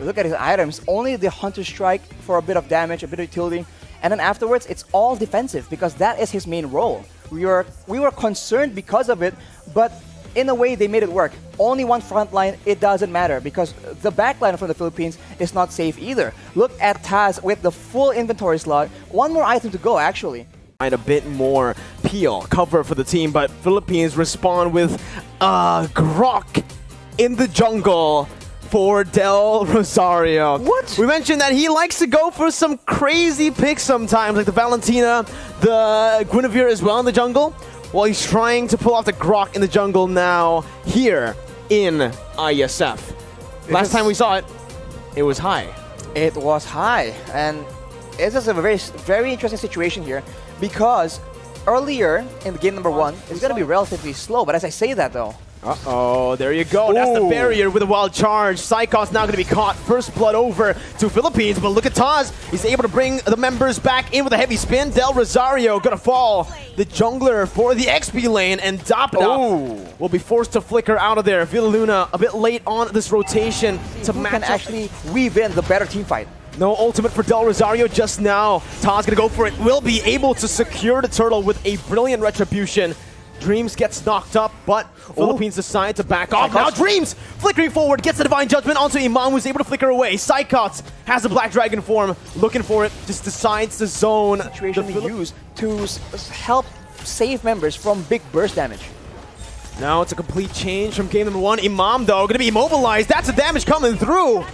Speaker 1: Look at his items, only the Hunter Strike for a bit of damage, a bit of utility, and then afterwards it's all defensive because that is his main role. We were concerned because of it, but in a way they made it work. Only one front line, it doesn't matter because the back line from the Philippines is not safe either. Look at Taz with the full inventory slot. One more item to go actually.
Speaker 4: A bit more peel cover for the team, but Philippines respond with Grok in the jungle for Del Rosario.
Speaker 1: What?
Speaker 4: We mentioned that he likes to go for some crazy picks sometimes, like the Valentina, the Guinevere as well in the jungle. Well, he's trying to pull off the Grok in the jungle now here in IESF. Last time we saw it, it was high.
Speaker 1: It was high, and this is a very interesting situation here because earlier in the game number 1, it's going to be relatively slow, but as I say that though,
Speaker 4: uh-oh, there you go. That's the barrier with a wild charge. Psychos now going to be caught. First blood over to Philippines, but look at Taz. He's able to bring the members back in with a heavy spin. Del Rosario going to fall. The jungler for the XP lane, and Dapda will be forced to flicker out of there. Villaluna a bit late on this rotation to match
Speaker 1: can actually weave in the better team fight.
Speaker 4: No ultimate for Del Rosario just now. Taz going to go for it. Will be able to secure the turtle with a brilliant retribution. Dreams gets knocked up, but Philippines decide to back off. Now Dreams flickering forward, gets the Divine Judgment onto Imam, who's able to flicker away. Psychos has the Black Dragon form, looking for it, just decides to zone.
Speaker 1: Situation to use to help save members from big burst damage.
Speaker 4: Now it's a complete change from game number 1. Imam, though, going to be immobilized. That's the damage coming through.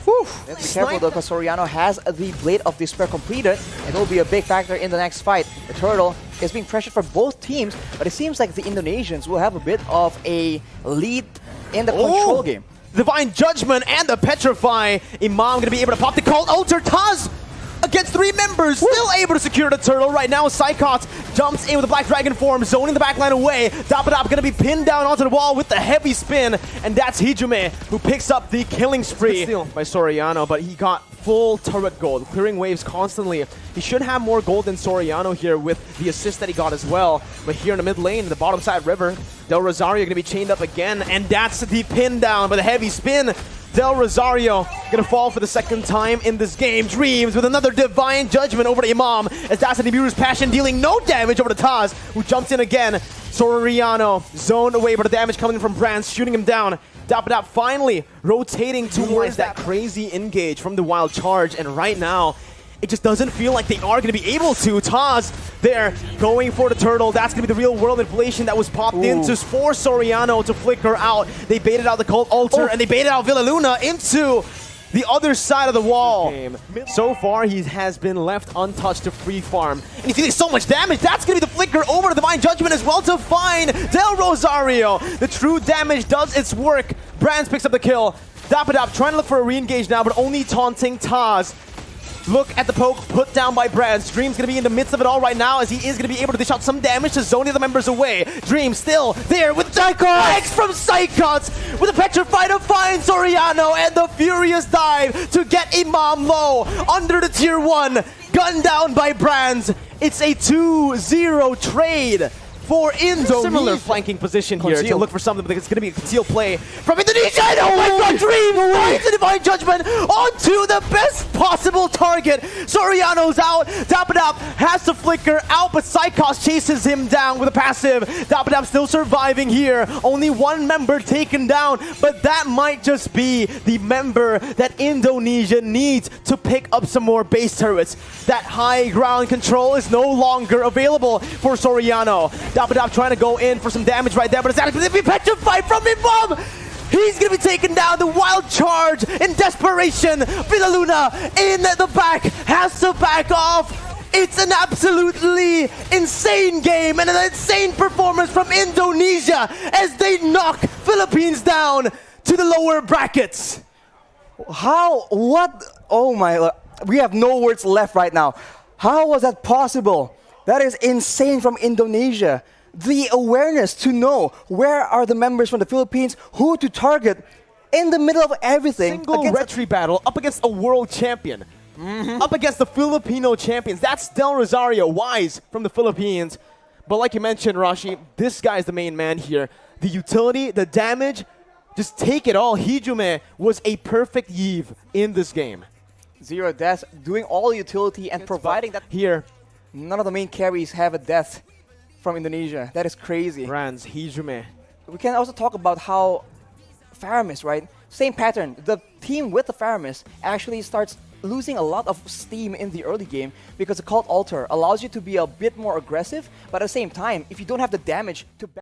Speaker 1: Let's be careful, though, because Soriano has the Blade of Despair completed. It will be a big factor in the next fight. The Turtle is being pressured for both teams, but it seems like the Indonesians will have a bit of a lead in the control game.
Speaker 4: Divine Judgment and the Petrify. Imam going to be able to pop the Cold Altar. Taz against 3 members, still able to secure the turtle. Right now, Psychos jumps in with the Black Dragon form, zoning the backline away. Dapadap going to be pinned down onto the wall with the heavy spin, and that's Hijume, who picks up the killing spree by Soriano, but he got full turret gold, clearing waves constantly. He should have more gold than Soriano here with the assist that he got as well. But here in the mid lane, the bottom side river, Del Rosario going to be chained up again, and that's the pin down by the heavy spin. Del Rosario going to fall for the second time in this game. Dreams with another Divine Judgment over to Imam as that's the Nibiru's Passion dealing no damage over to Taz, who jumps in again. Soriano zoned away, but the damage coming in from Brands, shooting him down. Dapadap finally rotating towards that crazy engage from the wild charge, and right now it just doesn't feel like they are going to be able to. Taz there going for the turtle. That's going to be the real world inflation that was popped into for Soriano to flicker out. They baited out the Cult Altar and they baited out Villa Luna into the other side of the wall. So far, he has been left untouched to free farm. And he's dealing so much damage. That's going to be the flicker over to Divine Judgment as well to find Del Rosario. The true damage does its work. Brands picks up the kill. Dapadap trying to look for a re-engage now, but only taunting Taz. Look at the poke put down by Brands. Dream's going to be in the midst of it all right now as he is going to be able to dish out some damage to zone the other members away. Dream still there with X from Psychots with a Petrify to find Soriano and the furious dive to get Imam low under the tier 1. Gunned down by Brands. It's a 2-0 trade for Indonesia. Similar flanking position here to look for something, but it's going to be a concealed play from Indonesia. And oh my god, Dream finds the Divine Judgment onto the best possible target. Soriano's out. Dapadap has to flicker out, but Psychos chases him down with a passive. Dapadap still surviving here. Only one member taken down, but that might just be the member that Indonesia needs to pick up some more base turrets. That high ground control is no longer available for Soriano. Dapadap trying to go in for some damage right there, but it's actually going to be petrified from Imam. He's going to be taken down. The wild charge in desperation. Villa Luna in the back has to back off. It's an absolutely insane game and an insane performance from Indonesia as they knock Philippines down to the lower brackets.
Speaker 1: How? What? Oh my, we have no words left right now. How was that possible? That is insane from Indonesia. The awareness to know where are the members from the Philippines, who to target in the middle of everything.
Speaker 4: Single retry battle up against a world champion. Up against the Filipino champions. That's Del Rosario, Wise from the Philippines. But like you mentioned, Rashi, this guy is the main man here. The utility, the damage, just take it all. Hijume was a perfect Yve in this game.
Speaker 1: 0 deaths, doing all utility and providing that.
Speaker 4: Here,
Speaker 1: none of the main carries have a death from Indonesia. That is crazy.
Speaker 4: Brands, Hijume.
Speaker 1: We can also talk about how Faramis, right? Same pattern. The team with the Faramis actually starts losing a lot of steam in the early game because the Cult Altar allows you to be a bit more aggressive, but at the same time, if you don't have the damage to